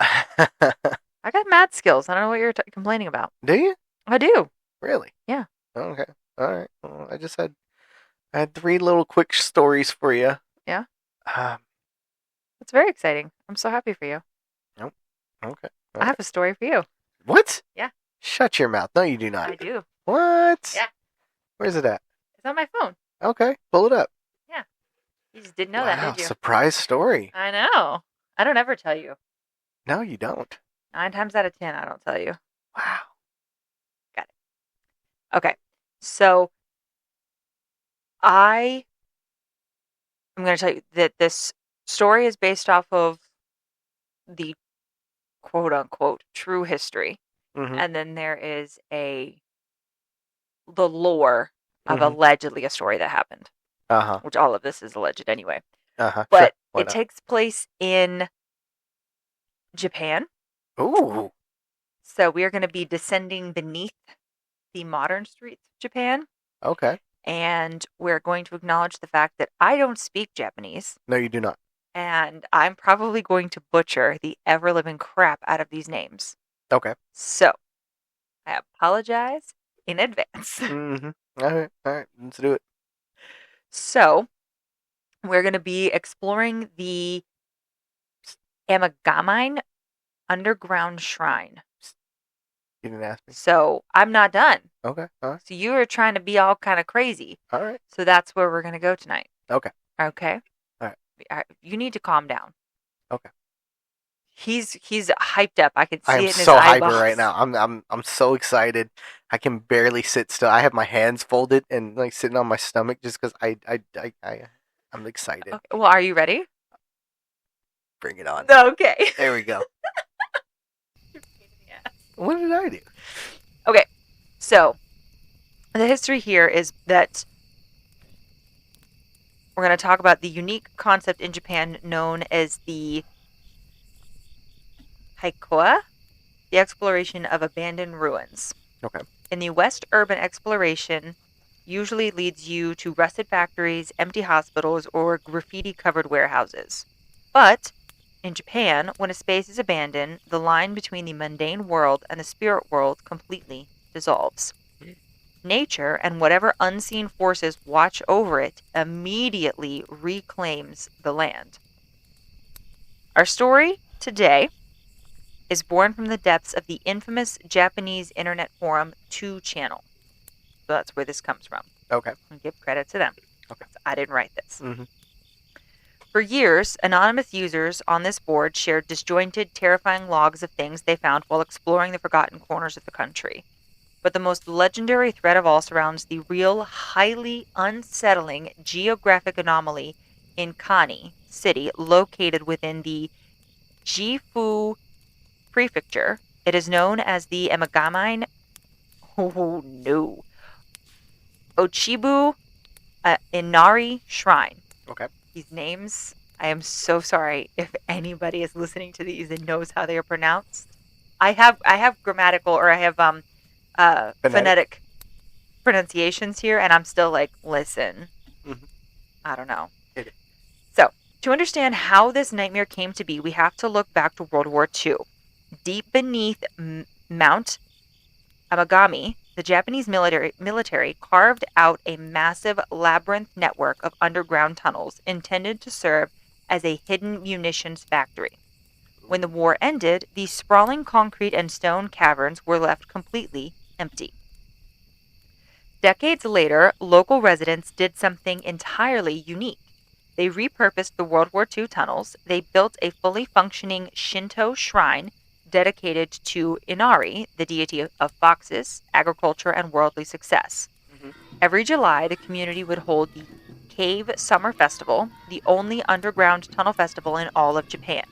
Speaker 2: I got mad skills. I don't know what you're complaining about.
Speaker 1: Do you?
Speaker 2: I do.
Speaker 1: Really?
Speaker 2: Yeah.
Speaker 1: Okay. All right. Well, I had 3 little quick stories for you.
Speaker 2: Yeah.
Speaker 1: Um.
Speaker 2: It's very exciting. I'm so happy for you.
Speaker 1: Nope. Okay.
Speaker 2: I have a story for you.
Speaker 1: What?
Speaker 2: Yeah.
Speaker 1: Shut your mouth. No, you do not.
Speaker 2: I do.
Speaker 1: What?
Speaker 2: Yeah.
Speaker 1: Where's it at?
Speaker 2: It's on my phone.
Speaker 1: Okay. Pull it up.
Speaker 2: Yeah. You just didn't know that, did you?
Speaker 1: Surprise story.
Speaker 2: I know. I don't ever tell you.
Speaker 1: No, you don't.
Speaker 2: 9 times out of 10, I don't tell you.
Speaker 1: Wow.
Speaker 2: Got it. Okay. So, I'm going to tell you that this story is based off of the quote unquote true history.
Speaker 1: Mm-hmm.
Speaker 2: And then there is the lore of allegedly a story that happened. Which all of this is alleged anyway. But it takes place in Japan.
Speaker 1: Ooh.
Speaker 2: So we are going to be descending beneath the modern streets of Japan.
Speaker 1: Okay.
Speaker 2: And we're going to acknowledge the fact that I don't speak Japanese.
Speaker 1: No, you do not.
Speaker 2: And I'm probably going to butcher the ever-living crap out of these names.
Speaker 1: Okay.
Speaker 2: So, I apologize in advance.
Speaker 1: Mm-hmm. All right. Let's do it.
Speaker 2: So, we're going to be exploring the Amagami underground shrine.
Speaker 1: You didn't ask me.
Speaker 2: So, I'm not done.
Speaker 1: Okay. All right.
Speaker 2: So, you were trying to be all kind of crazy.
Speaker 1: All right.
Speaker 2: So, that's where we're going to go tonight.
Speaker 1: Okay.
Speaker 2: Okay?
Speaker 1: All right.
Speaker 2: You need to calm down.
Speaker 1: Okay.
Speaker 2: He's hyped up. I can see it in his
Speaker 1: so
Speaker 2: eyeballs.
Speaker 1: hyper right now. I'm so excited. I can barely sit still. I have my hands folded and like sitting on my stomach just because I'm excited.
Speaker 2: Okay. Well, are you ready?
Speaker 1: Bring it on.
Speaker 2: Okay.
Speaker 1: There we go. What did I do?
Speaker 2: Okay. So, the history here is that we're going to talk about the unique concept in Japan known as the Haikoa, the exploration of abandoned ruins.
Speaker 1: Okay.
Speaker 2: In the West, urban exploration usually leads you to rusted factories, empty hospitals, or graffiti-covered warehouses. But in Japan, when a space is abandoned, the line between the mundane world and the spirit world completely dissolves. Nature and whatever unseen forces watch over it immediately reclaims the land. Our story today is born from the depths of the infamous Japanese internet forum 2chan. So that's where this comes from.
Speaker 1: Okay.
Speaker 2: I'll give credit to them.
Speaker 1: Okay.
Speaker 2: I didn't write this.
Speaker 1: Mm-hmm.
Speaker 2: For years, anonymous users on this board shared disjointed, terrifying logs of things they found while exploring the forgotten corners of the country. But the most legendary threat of all surrounds the real, highly unsettling geographic anomaly in Kani City, located within the Gifu Prefecture. It is known as the Amagami Ochibu Inari Shrine.
Speaker 1: Okay.
Speaker 2: These names, I am so sorry if anybody is listening to these and knows how they are pronounced. I have grammatical or I have phonetic pronunciations here, and I'm still like, listen, I don't know. So, to understand how this nightmare came to be, we have to look back to World War II. Deep beneath Mount Amagami, the Japanese military carved out a massive labyrinth network of underground tunnels intended to serve as a hidden munitions factory. When the war ended, these sprawling concrete and stone caverns were left completely empty. Decades later, local residents did something entirely unique. They repurposed the World War II tunnels. They built a fully functioning Shinto shrine dedicated to Inari, the deity of foxes, agriculture, and worldly success.
Speaker 1: Mhm.
Speaker 2: Every July, the community would hold the Cave Summer Festival, the only underground tunnel festival in all of Japan.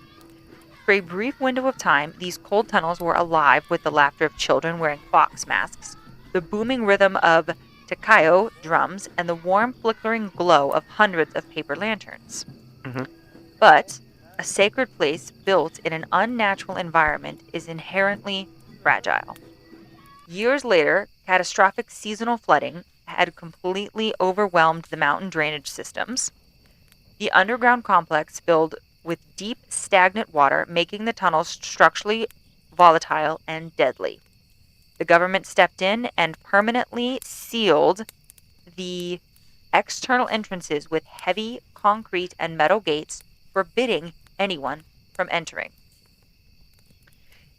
Speaker 2: For a brief window of time, these cold tunnels were alive with the laughter of children wearing fox masks, the booming rhythm of takayo drums, and the warm, flickering glow of hundreds of paper lanterns.
Speaker 1: Mhm.
Speaker 2: But a sacred place built in an unnatural environment is inherently fragile. Years later, catastrophic seasonal flooding had completely overwhelmed the mountain drainage systems. The underground complex filled with deep, stagnant water, making the tunnels structurally volatile and deadly. The government stepped in and permanently sealed the external entrances with heavy concrete and metal gates, forbidding anyone from entering.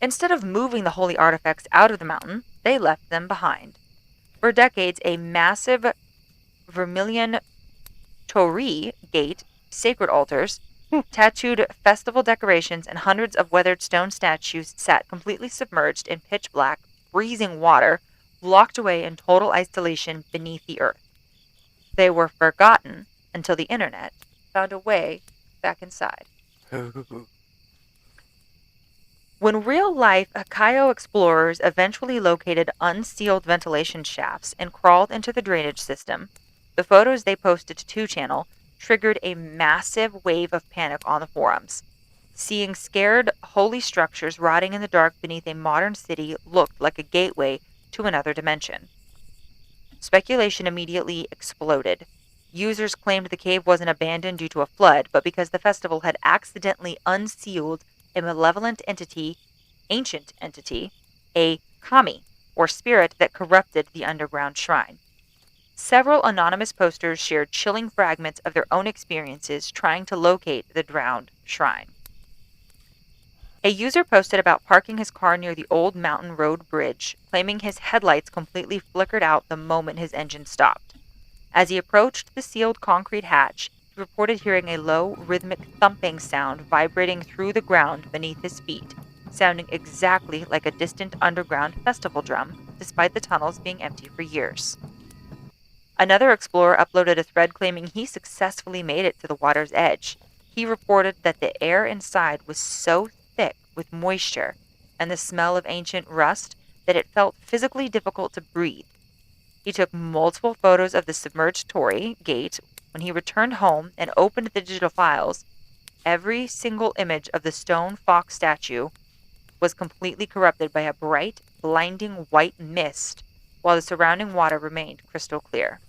Speaker 2: Instead of moving the holy artifacts out of the mountain, they left them behind. For decades, a massive vermilion torii gate, sacred altars, tattooed festival decorations, and hundreds of weathered stone statues sat completely submerged in pitch black, freezing water, locked away in total isolation beneath the earth. They were forgotten until the internet found a way back inside. When real-life Hokkaido explorers eventually located unsealed ventilation shafts and crawled into the drainage system, the photos they posted to 2channel triggered a massive wave of panic on the forums. Seeing scared holy structures rotting in the dark beneath a modern city looked like a gateway to another dimension. Speculation immediately exploded. Users claimed the cave wasn't abandoned due to a flood, but because the festival had accidentally unsealed a malevolent entity, ancient entity, a kami, or spirit that corrupted the underground shrine. Several anonymous posters shared chilling fragments of their own experiences trying to locate the drowned shrine. A user posted about parking his car near the old mountain road bridge, claiming his headlights completely flickered out the moment his engine stopped. As he approached the sealed concrete hatch, he reported hearing a low, rhythmic thumping sound vibrating through the ground beneath his feet, sounding exactly like a distant underground festival drum, despite the tunnels being empty for years. Another explorer uploaded a thread claiming he successfully made it to the water's edge. He reported that the air inside was so thick with moisture and the smell of ancient rust that it felt physically difficult to breathe. He took multiple photos of the submerged torii gate. When he returned home and opened the digital files, every single image of the stone fox statue was completely corrupted by a bright, blinding white mist, while the surrounding water remained crystal clear.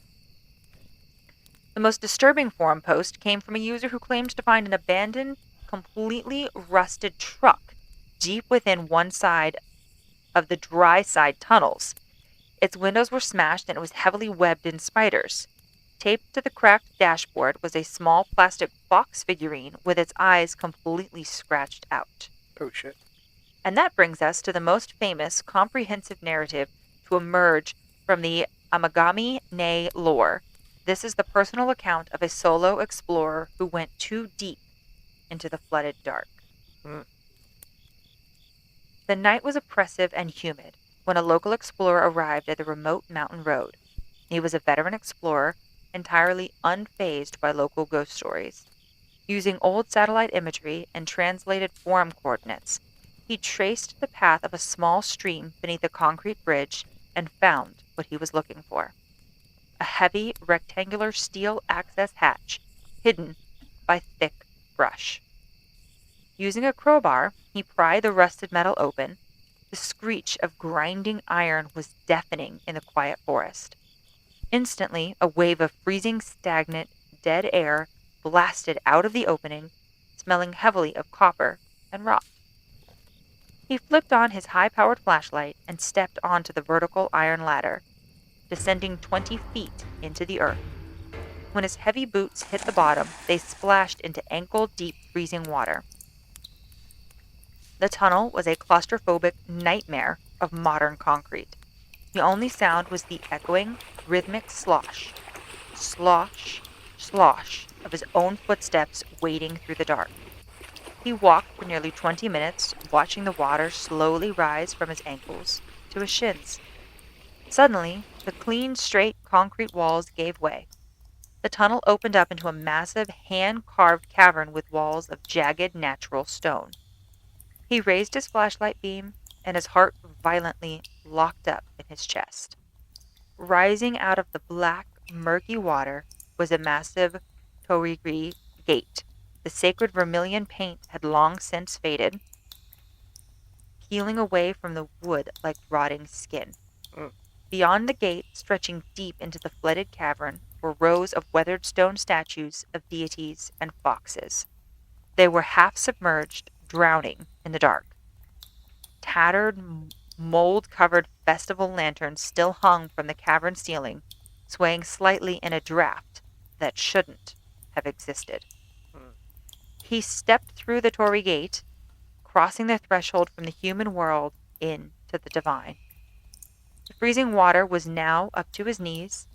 Speaker 2: The most disturbing forum post came from a user who claimed to find an abandoned, completely rusted truck deep within one side of the dry side tunnels. Its windows were smashed and it was heavily webbed in spiders. Taped to the cracked dashboard was a small plastic fox figurine with its eyes completely scratched out.
Speaker 1: Oh, shit.
Speaker 2: And that brings us to the most famous comprehensive narrative to emerge from the Amagami Ne lore. This is the personal account of a solo explorer who went too deep into the flooded dark. The night was oppressive and humid when a local explorer arrived at the remote mountain road. He was a veteran explorer, entirely unfazed by local ghost stories. Using old satellite imagery and translated forum coordinates, he traced the path of a small stream beneath a concrete bridge and found what he was looking for. A heavy, rectangular steel access hatch hidden by thick brush. Using a crowbar, he pried the rusted metal open. The screech of grinding iron was deafening in the quiet forest. Instantly, a wave of freezing, stagnant, dead air blasted out of the opening, smelling heavily of copper and rot. He flipped on his high-powered flashlight and stepped onto the vertical iron ladder, descending 20 feet into the earth. When his heavy boots hit the bottom, they splashed into ankle-deep freezing water. The tunnel was a claustrophobic nightmare of modern concrete. The only sound was the echoing, rhythmic slosh, slosh, slosh of his own footsteps wading through the dark. He walked for nearly 20 minutes, watching the water slowly rise from his ankles to his shins. Suddenly, the clean, straight concrete walls gave way. The tunnel opened up into a massive, hand-carved cavern with walls of jagged, natural stone. He raised his flashlight beam, and his heart violently locked up in his chest. Rising out of the black, murky water was a massive Torigi gate. The sacred vermilion paint had long since faded, peeling away from the wood like rotting skin.
Speaker 1: Mm.
Speaker 2: Beyond the gate, stretching deep into the flooded cavern, were rows of weathered stone statues of deities and foxes. They were half submerged, drowning in the dark. Tattered, mold-covered festival lanterns still hung from the cavern ceiling, swaying slightly in a draft that shouldn't have existed.
Speaker 1: Mm.
Speaker 2: He stepped through the Torii gate, crossing the threshold from the human world into the divine. The freezing water was now up to his knees.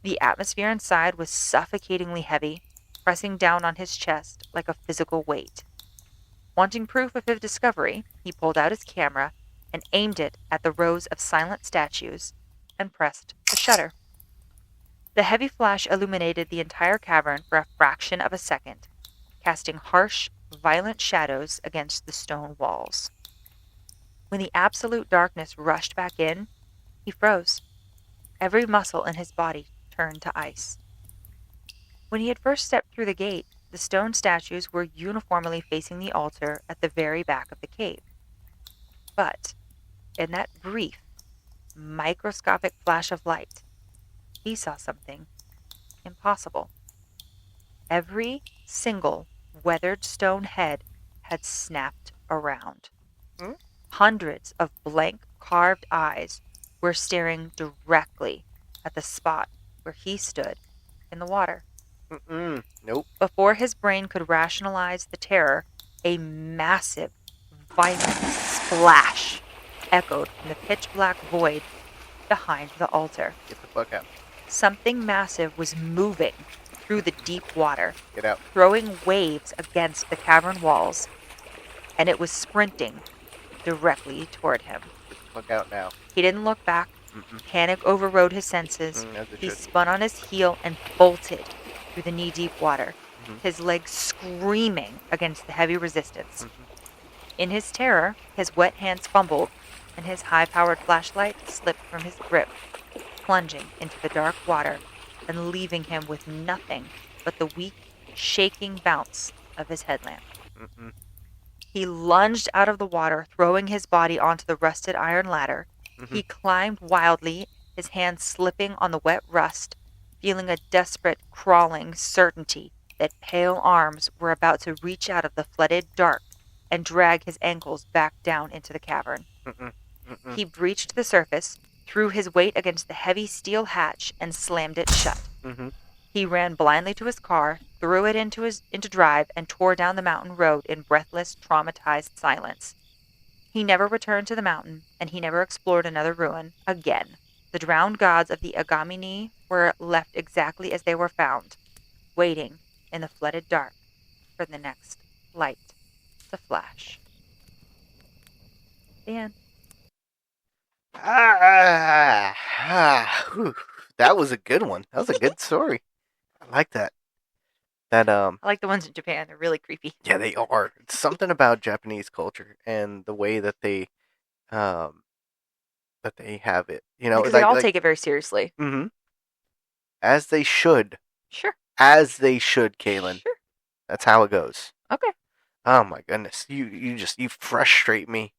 Speaker 2: The atmosphere inside was suffocatingly heavy, pressing down on his chest like a physical weight. Wanting proof of his discovery, he pulled out his camera and aimed it at the rows of silent statues and pressed the shutter. The heavy flash illuminated the entire cavern for a fraction of a second, casting harsh, violent shadows against the stone walls. When the absolute darkness rushed back in, he froze. Every muscle in his body turned to ice. When he had first stepped through the gate, the stone statues were uniformly facing the altar at the very back of the cave. But in that brief, microscopic flash of light, he saw something impossible. Every single weathered stone head had snapped around.
Speaker 1: Hmm?
Speaker 2: Hundreds of blank, carved eyes were staring directly at the spot where he stood in the water.
Speaker 1: Nope.
Speaker 2: Before his brain could rationalize the terror, a massive, violent splash echoed from the pitch-black void behind the altar.
Speaker 1: Get the fuck out.
Speaker 2: Something massive was moving through the deep water,
Speaker 1: Get out.
Speaker 2: throwing waves against the cavern walls, and it was sprinting directly toward him.
Speaker 1: Get the fuck out now.
Speaker 2: He didn't look back. Panic overrode his senses.
Speaker 1: As it
Speaker 2: He
Speaker 1: should.
Speaker 2: spun on his heel and bolted through the knee-deep water,
Speaker 1: Mhm.
Speaker 2: his legs screaming against the heavy resistance.
Speaker 1: Mhm.
Speaker 2: In his terror, his wet hands fumbled, and his high-powered flashlight slipped from his grip, plunging into the dark water and leaving him with nothing but the weak, shaking bounce of his headlamp.
Speaker 1: Mm-mm.
Speaker 2: He lunged out of the water, throwing his body onto the rusted iron ladder.
Speaker 1: Mhm.
Speaker 2: He climbed wildly, his hands slipping on the wet rust, feeling a desperate, crawling certainty that pale arms were about to reach out of the flooded dark and drag his ankles back down into the cavern.
Speaker 1: Mm-mm. Mm-mm.
Speaker 2: He breached the surface, threw his weight against the heavy steel hatch, and slammed it shut.
Speaker 1: Mm-hmm.
Speaker 2: He ran blindly to his car, threw it into drive, and tore down the mountain road in breathless, traumatized silence. He never returned to the mountain, and he never explored another ruin again. The drowned gods of the Agamini were left exactly as they were found, waiting in the flooded dark for the next light to flash. The end.
Speaker 1: Whew. That was a good one. That was a good story. I like that. That
Speaker 2: I like the ones in Japan. They're really creepy.
Speaker 1: Yeah, they are. It's something about Japanese culture and the way that they have it. You know,
Speaker 2: Because they all take it very seriously.
Speaker 1: Mm-hmm. As they should.
Speaker 2: Sure.
Speaker 1: As they should, Kaylyn.
Speaker 2: Sure.
Speaker 1: That's how it goes.
Speaker 2: Okay.
Speaker 1: Oh my goodness. You frustrate me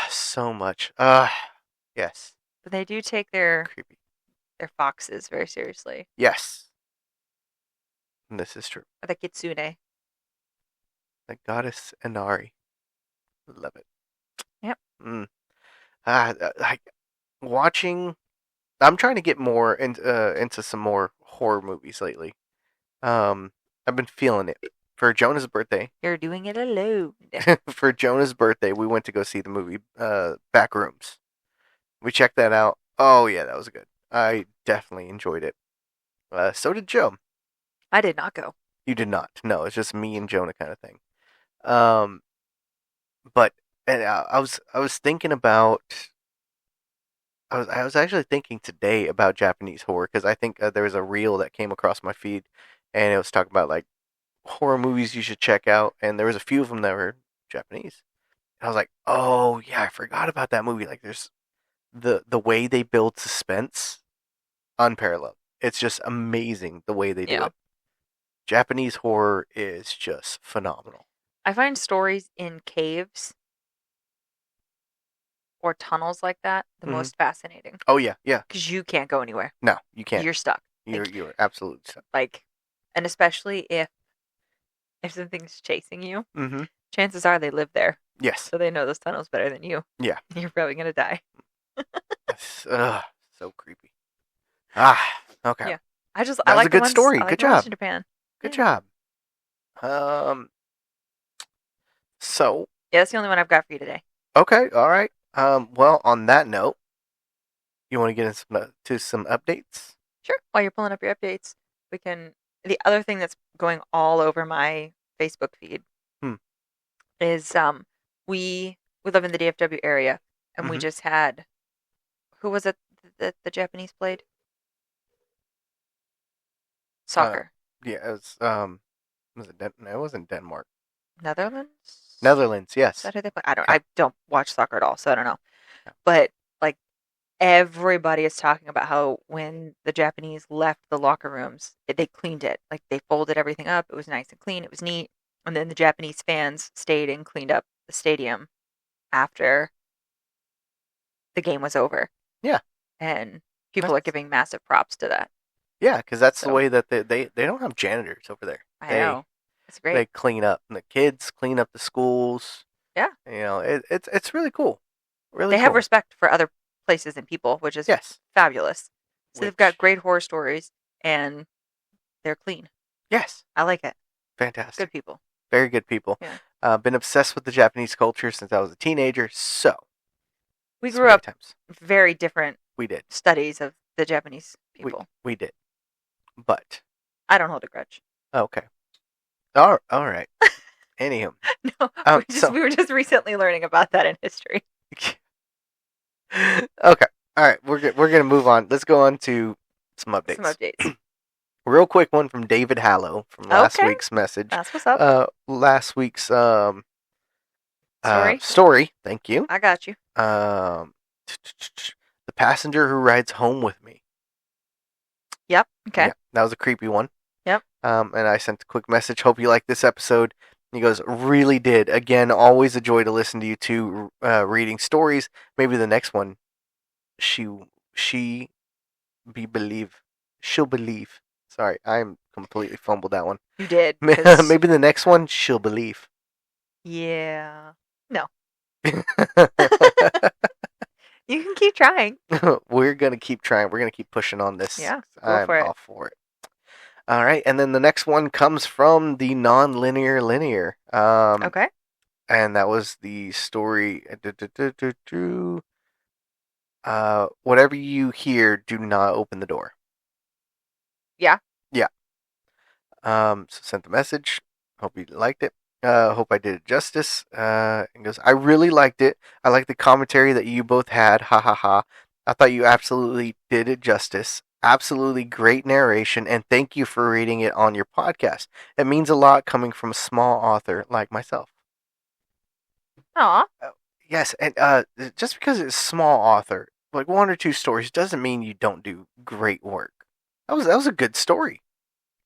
Speaker 1: so much. Yes.
Speaker 2: But they do take their
Speaker 1: Creepy.
Speaker 2: foxes very seriously.
Speaker 1: Yes. And this is true.
Speaker 2: Or the kitsune.
Speaker 1: The goddess Inari. Love it.
Speaker 2: Yep.
Speaker 1: Like watching. I'm trying to get more into some more horror movies lately. I've been feeling it for Jonah's birthday,
Speaker 2: You're doing it alone.
Speaker 1: for Jonah's birthday, we went to go see the movie Backrooms. We checked that out. Oh yeah, that was good. I definitely enjoyed it. So did Joe.
Speaker 2: I did not go.
Speaker 1: You did not. No, it's just me and Jonah kind of thing. Um, but and I was thinking about. I was actually thinking today about Japanese horror because I think there was a reel that came across my feed, and it was talking about like horror movies you should check out, and there was a few of them that were Japanese. And I was like, oh yeah, I forgot about that movie. Like, there's the way they build suspense, unparalleled. It's just amazing the way they do
Speaker 2: Yeah.
Speaker 1: it. Japanese horror is just phenomenal.
Speaker 2: I find stories in caves or tunnels like that the
Speaker 1: Mhm.
Speaker 2: most fascinating
Speaker 1: Oh yeah, yeah.
Speaker 2: because you can't go anywhere.
Speaker 1: No, you can't.
Speaker 2: You're stuck.
Speaker 1: You're absolutely stuck.
Speaker 2: Like, and especially if something's chasing you,
Speaker 1: Mm-hmm.
Speaker 2: chances are they live there,
Speaker 1: Yes.
Speaker 2: so they know those tunnels better than you.
Speaker 1: Yeah.
Speaker 2: You're probably gonna die.
Speaker 1: So creepy. Ah, okay.
Speaker 2: Yeah. I
Speaker 1: That
Speaker 2: I
Speaker 1: was
Speaker 2: like
Speaker 1: a
Speaker 2: the
Speaker 1: good
Speaker 2: ones
Speaker 1: story.
Speaker 2: I like
Speaker 1: Good
Speaker 2: the ones
Speaker 1: job.
Speaker 2: in Japan.
Speaker 1: Good
Speaker 2: Yeah.
Speaker 1: job. So
Speaker 2: Yeah, that's the only one I've got for you today.
Speaker 1: okay, all right. Well, on that note, you want to get into some updates?
Speaker 2: Sure. While you're pulling up your updates, we can. The other thing that's going all over my Facebook feed
Speaker 1: Hmm.
Speaker 2: is we live in the DFW area, and we
Speaker 1: Mhm.
Speaker 2: just had who was it that the Japanese played soccer?
Speaker 1: Yeah, was it no, it wasn't Denmark.
Speaker 2: Netherlands.
Speaker 1: Netherlands,
Speaker 2: Is
Speaker 1: yes.
Speaker 2: that who they play? I don't.
Speaker 1: Yeah.
Speaker 2: I don't watch soccer at all, so I don't know.
Speaker 1: Yeah.
Speaker 2: But like everybody is talking about how when the Japanese left the locker rooms, they cleaned it. Like they folded everything up. It was nice and clean. It was neat. And then the Japanese fans stayed and cleaned up the stadium after the game was over.
Speaker 1: Yeah.
Speaker 2: And people are
Speaker 1: That's-
Speaker 2: giving massive props to that.
Speaker 1: Yeah, because that's the
Speaker 2: So-
Speaker 1: way that they don't have janitors over there.
Speaker 2: I know. It's great.
Speaker 1: They clean up, and the kids clean up the schools.
Speaker 2: Yeah.
Speaker 1: You know, it's really cool. Really
Speaker 2: They
Speaker 1: cool.
Speaker 2: have respect for other places and people, which is
Speaker 1: Yes.
Speaker 2: fabulous. So they've got
Speaker 1: Which-
Speaker 2: great horror stories and they're clean.
Speaker 1: Yes.
Speaker 2: I like it.
Speaker 1: Fantastic.
Speaker 2: Good people.
Speaker 1: Very good people.
Speaker 2: Yeah.
Speaker 1: Been obsessed with the Japanese culture since I was a teenager. So
Speaker 2: We
Speaker 1: some
Speaker 2: grew
Speaker 1: great
Speaker 2: up
Speaker 1: times.
Speaker 2: very different
Speaker 1: We did.
Speaker 2: studies of the Japanese people.
Speaker 1: We did. But
Speaker 2: I don't hold a grudge.
Speaker 1: okay. All right. Anywho,
Speaker 2: No, we were just recently learning about that in history.
Speaker 1: okay. All right. We're gonna move on. Let's go on to some updates.
Speaker 2: Some updates.
Speaker 1: Real quick one from David Hallow from last
Speaker 2: Okay.
Speaker 1: week's message.
Speaker 2: That's what's up.
Speaker 1: Last week's
Speaker 2: Story.
Speaker 1: story. Thank you.
Speaker 2: I got you.
Speaker 1: The passenger who rides home with me.
Speaker 2: Yep. Okay.
Speaker 1: Yeah, that was a creepy one.
Speaker 2: Yep.
Speaker 1: And I sent a quick message. Hope you like this episode. And he goes, really did. Again, always a joy to listen to you two reading stories. Maybe the next one, she'll believe. Sorry, I'm completely fumbled that one.
Speaker 2: You did. 'cause-
Speaker 1: Maybe the next one, she'll believe.
Speaker 2: Yeah. No. You can keep trying.
Speaker 1: We're going to keep trying. We're going to keep pushing on this.
Speaker 2: Yeah, go
Speaker 1: I'm
Speaker 2: for it.
Speaker 1: all for it. All right. And then the next one comes from the non-linear linear.
Speaker 2: Okay.
Speaker 1: And that was the story. Whatever you hear, do not open the door.
Speaker 2: Yeah.
Speaker 1: Yeah. So sent the message. Hope you liked it. Hope I did it justice. And goes, I really liked it. I like the commentary that you both had. Ha ha ha. I thought you absolutely did it justice. Absolutely great narration, and thank you for reading it on your podcast. It means a lot coming from a small author like myself.
Speaker 2: Aw.
Speaker 1: Yes, and just because it's a small author, like one or two stories, doesn't mean you don't do great work. That was a good story.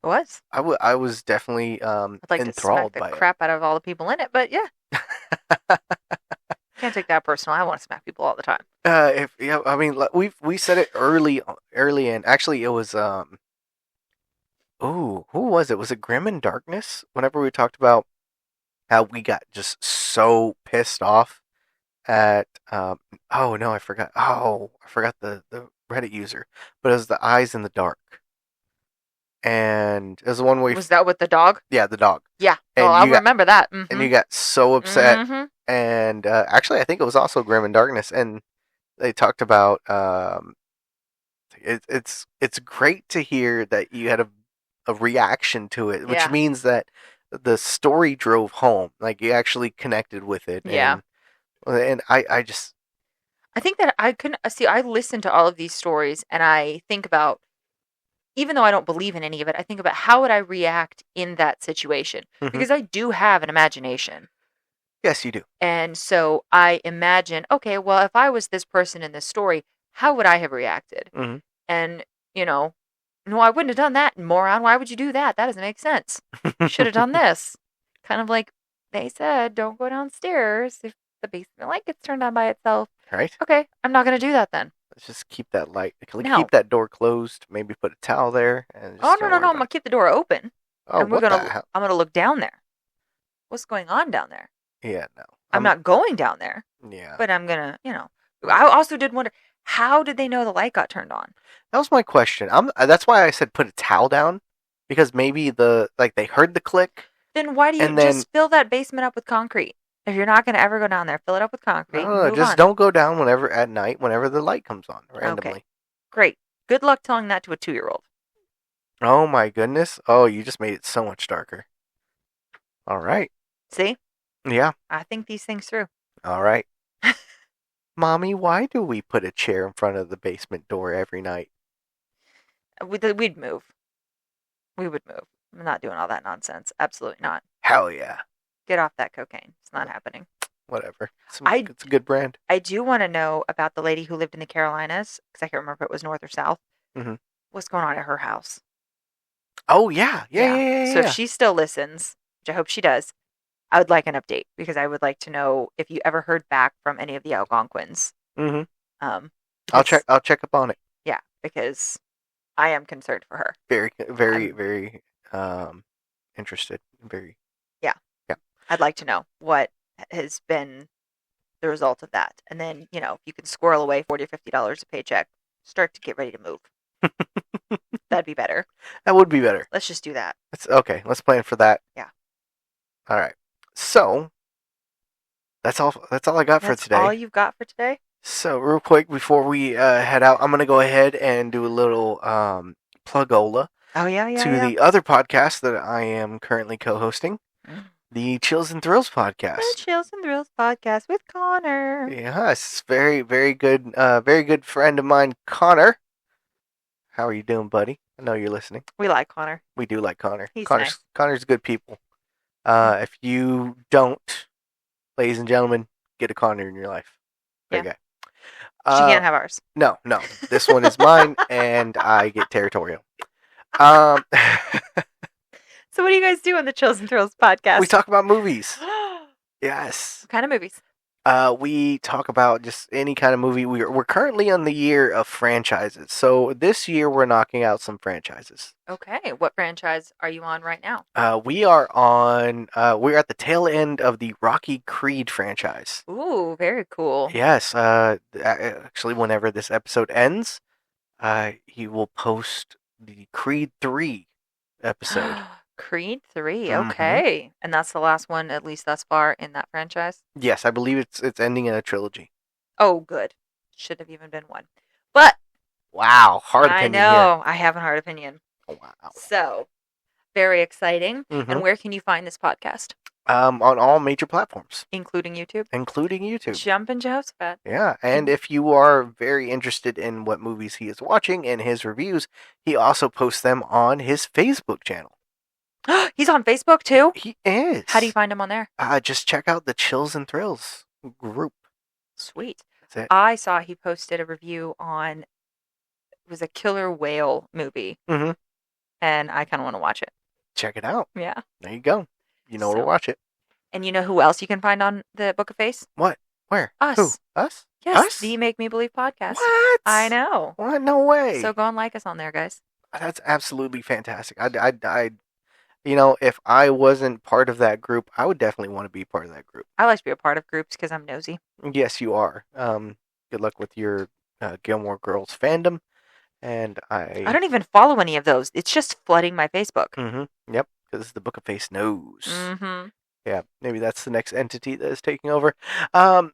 Speaker 2: It was.
Speaker 1: I was definitely
Speaker 2: I'd like to smack
Speaker 1: enthralled
Speaker 2: the
Speaker 1: by
Speaker 2: crap out of all the people in it, but yeah. Can't take that personal. I want to smack people all the time.
Speaker 1: I mean, we said it early, and actually it was who was it? Was it Grim and Darkness? Whenever we talked about how we got just so pissed off at oh no, I forgot. Oh, I forgot the Reddit user, but it was the Eyes in the Dark. and it was the one where
Speaker 2: Was that with the dog?
Speaker 1: yeah, the dog.
Speaker 2: Yeah.
Speaker 1: And
Speaker 2: I
Speaker 1: you got
Speaker 2: remember that.
Speaker 1: and you got so upset.
Speaker 2: Mm-hmm.
Speaker 1: And actually, I think it was also Grim and Darkness, and they talked about it's great to hear that you had a reaction to it, which
Speaker 2: Yeah.
Speaker 1: means that the story drove home, like you actually connected with it.
Speaker 2: Yeah.
Speaker 1: And I just
Speaker 2: I think that I couldn't see. I listen to all of these stories, and I think about, even though I don't believe in any of it, I think about how would I react in that situation,
Speaker 1: Mhm.
Speaker 2: because I do have an imagination.
Speaker 1: Yes, you do.
Speaker 2: And so I imagine, okay, well, if I was this person in this story, how would I have reacted?
Speaker 1: Mm-hmm.
Speaker 2: And, no, I wouldn't have done that, moron. Why would you do that? That doesn't make sense. You should have done this. Kind of like they said, don't go downstairs if the basement light gets turned on by itself.
Speaker 1: Right.
Speaker 2: Okay, I'm not going to do that then.
Speaker 1: Let's just keep that light.
Speaker 2: No.
Speaker 1: Keep that door closed. Maybe put a towel there. And just
Speaker 2: No. I'm going to keep the door open.
Speaker 1: Oh,
Speaker 2: and
Speaker 1: what the hell?
Speaker 2: I'm going to look down there. What's going on down there?
Speaker 1: Yeah, no.
Speaker 2: I'm not going down there.
Speaker 1: Yeah.
Speaker 2: But I'm going to, I also did wonder, how did they know the light got turned on?
Speaker 1: That was my question. That's why I said put a towel down, because maybe they heard the click.
Speaker 2: Then why do you just fill that basement up with concrete? If you're not going to ever go down there, fill it up with concrete.
Speaker 1: Don't go down at night whenever the light comes on randomly.
Speaker 2: Okay. Great. Good luck telling that to a 2-year-old.
Speaker 1: Oh my goodness. Oh, you just made it so much darker. All right.
Speaker 2: See?
Speaker 1: Yeah.
Speaker 2: I think these things through.
Speaker 1: All right. Mommy, why do we put a chair in front of the basement door every night?
Speaker 2: We'd move. We would move. I'm not doing all that nonsense. Absolutely not.
Speaker 1: Hell yeah.
Speaker 2: Get off that cocaine. It's not happening.
Speaker 1: Whatever. It's a good brand.
Speaker 2: I do want to know about the lady who lived in the Carolinas, because I can't remember if it was north or south.
Speaker 1: Mm-hmm.
Speaker 2: What's going on at her house?
Speaker 1: Oh, yeah. Yeah.
Speaker 2: So if she still listens, which I hope she does, I would like an update, because I would like to know if you ever heard back from any of the Algonquins.
Speaker 1: Mm-hmm. I'll check up on it.
Speaker 2: Yeah, because I am concerned for her.
Speaker 1: Very, very, very interested. Very.
Speaker 2: Yeah. I'd like to know what has been the result of that. And then, if you can squirrel away $40 or $50 a paycheck, start to get ready to move. That'd be better.
Speaker 1: That would be better.
Speaker 2: Let's just do that.
Speaker 1: Okay, let's plan for that.
Speaker 2: Yeah.
Speaker 1: All right. So, that's all I got for today.
Speaker 2: That's all you've got for today?
Speaker 1: So, real quick before we head out, I'm going to go ahead and do a little plugola.
Speaker 2: Oh, yeah.
Speaker 1: The other podcast that I am currently co-hosting, the Chills and Thrills podcast.
Speaker 2: The Chills and Thrills podcast with Connor.
Speaker 1: Yes, very, very good friend of mine, Connor. How are you doing, buddy? I know you're listening.
Speaker 2: We like Connor.
Speaker 1: We do like Connor.
Speaker 2: He's nice.
Speaker 1: Connor's good people. If you don't, ladies and gentlemen, get a Connor in your life. Great guy.
Speaker 2: She can't have ours.
Speaker 1: No. This one is mine, and I get territorial.
Speaker 2: So what do you guys do on the Chills and Thrills podcast?
Speaker 1: We talk about movies. Yes.
Speaker 2: What kind of movies?
Speaker 1: We talk about just any kind of movie. We're currently on the year of franchises. So this year we're knocking out some franchises.
Speaker 2: Okay. What franchise are you on right now?
Speaker 1: We're at the tail end of the Rocky Creed franchise.
Speaker 2: Ooh, very cool.
Speaker 1: Yes. Actually, whenever this episode ends, he will post the Creed 3 episode.
Speaker 2: Creed 3, okay. Mm-hmm. And that's the last one, at least thus far, in that franchise?
Speaker 1: Yes, I believe it's ending in a trilogy.
Speaker 2: Oh, good. Should have even been one. But
Speaker 1: wow, hard opinion.
Speaker 2: I know.
Speaker 1: Here.
Speaker 2: I have a hard opinion.
Speaker 1: Oh, wow.
Speaker 2: So, very exciting. Mm-hmm. And where can you find this podcast?
Speaker 1: On all major platforms.
Speaker 2: Including YouTube?
Speaker 1: Including YouTube.
Speaker 2: Jumpin' Josephat.
Speaker 1: Yeah, and if you are very interested in what movies he is watching and his reviews, he also posts them on his Facebook channel.
Speaker 2: He's on Facebook too?
Speaker 1: He is.
Speaker 2: How do you find him on there?
Speaker 1: Just check out the Chills and Thrills group.
Speaker 2: Sweet.
Speaker 1: That's it.
Speaker 2: I saw he posted a review on, it was a killer whale movie.
Speaker 1: Mm-hmm.
Speaker 2: And I kind of want to watch it.
Speaker 1: Check it out.
Speaker 2: Yeah.
Speaker 1: There you go. You know where to watch it.
Speaker 2: And you know who else you can find on the Book of Face?
Speaker 1: What? Where?
Speaker 2: Us.
Speaker 1: Who? Us?
Speaker 2: Yes.
Speaker 1: Us?
Speaker 2: The Make Me Believe podcast.
Speaker 1: What?
Speaker 2: I know.
Speaker 1: What? No way.
Speaker 2: So go and like us on there, guys.
Speaker 1: That's absolutely fantastic. I if I wasn't part of that group, I would definitely want to be part of that group.
Speaker 2: I like to be a part of groups because I'm nosy.
Speaker 1: Yes, you are. Good luck with your Gilmore Girls fandom. And
Speaker 2: I don't even follow any of those. It's just flooding my Facebook.
Speaker 1: Mm-hmm. Yep, because the Book of Face knows.
Speaker 2: Mm-hmm.
Speaker 1: Yeah, maybe that's the next entity that is taking over.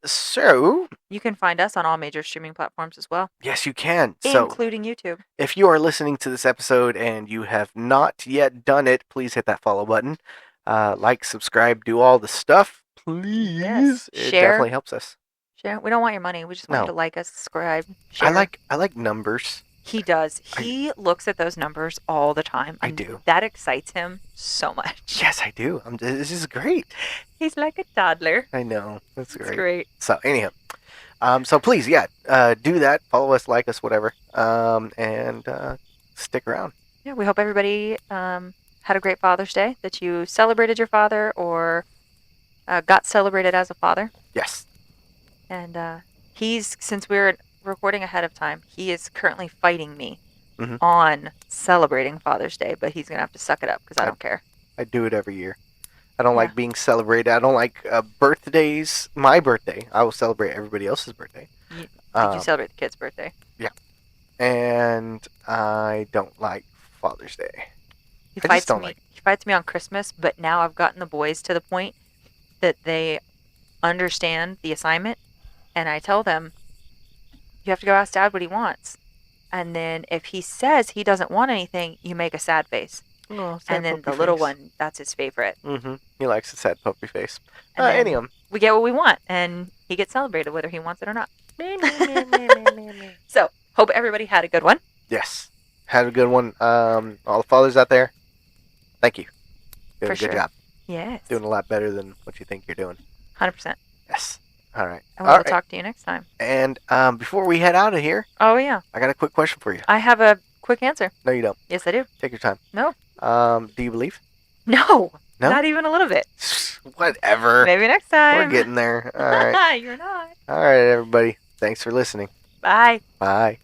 Speaker 1: So
Speaker 2: You can find us on all major streaming platforms as well,
Speaker 1: yes, you can. So
Speaker 2: including YouTube.
Speaker 1: if you are listening to this episode and you have not yet done it, please hit that follow button. Like, subscribe, do all the stuff, please.
Speaker 2: Yes.
Speaker 1: It
Speaker 2: Share.
Speaker 1: definitely helps us.
Speaker 2: Share. We don't want your money. We just want
Speaker 1: No.
Speaker 2: you to like us, subscribe, share.
Speaker 1: I like numbers.
Speaker 2: He does. He looks at those numbers all the time.
Speaker 1: I do.
Speaker 2: That excites him so much.
Speaker 1: Yes, I do. This is great.
Speaker 2: He's like a toddler.
Speaker 1: I know. That's great.
Speaker 2: It's great.
Speaker 1: So anyhow, so please, do that. Follow us, like us, whatever, and stick around.
Speaker 2: Yeah, we hope everybody had a great Father's Day, that you celebrated your father or got celebrated as a father.
Speaker 1: Yes.
Speaker 2: And since we're recording ahead of time, he is currently fighting me on celebrating Father's Day, but he's going to have to suck it up because I don't care.
Speaker 1: I do it every year. I don't like being celebrated. I don't like birthdays. My birthday, I will celebrate everybody else's birthday.
Speaker 2: You celebrate the kid's birthday.
Speaker 1: Yeah. And I don't like Father's Day.
Speaker 2: He fights me on Christmas, but now I've gotten the boys to the point that they understand the assignment, and I tell them, you have to go ask Dad what he wants. And then if he says he doesn't want anything, you make a sad face.
Speaker 1: Oh, sad
Speaker 2: and then
Speaker 1: puppy
Speaker 2: the little
Speaker 1: face.
Speaker 2: one, that's his favorite.
Speaker 1: Mm-hmm. He likes the sad puppy face.
Speaker 2: Anyhow, we get what we want, and he gets celebrated whether he wants it or not. So, hope everybody had a good one.
Speaker 1: Yes. Had a good one. All the fathers out there, thank you. Doing a good job.
Speaker 2: Yes.
Speaker 1: Doing a lot better than what you think you're doing.
Speaker 2: 100%.
Speaker 1: Yes. All right.
Speaker 2: And we'll talk to you next time.
Speaker 1: And before we head out of here,
Speaker 2: oh yeah,
Speaker 1: I got a quick question for you.
Speaker 2: I have a quick answer.
Speaker 1: No, you don't.
Speaker 2: Yes, I do.
Speaker 1: Take your time.
Speaker 2: No.
Speaker 1: Do you believe?
Speaker 2: No. Not even a little bit.
Speaker 1: Whatever.
Speaker 2: Maybe next time.
Speaker 1: We're getting there. All right.
Speaker 2: You're not.
Speaker 1: All right, everybody. Thanks for listening.
Speaker 2: Bye.
Speaker 1: Bye.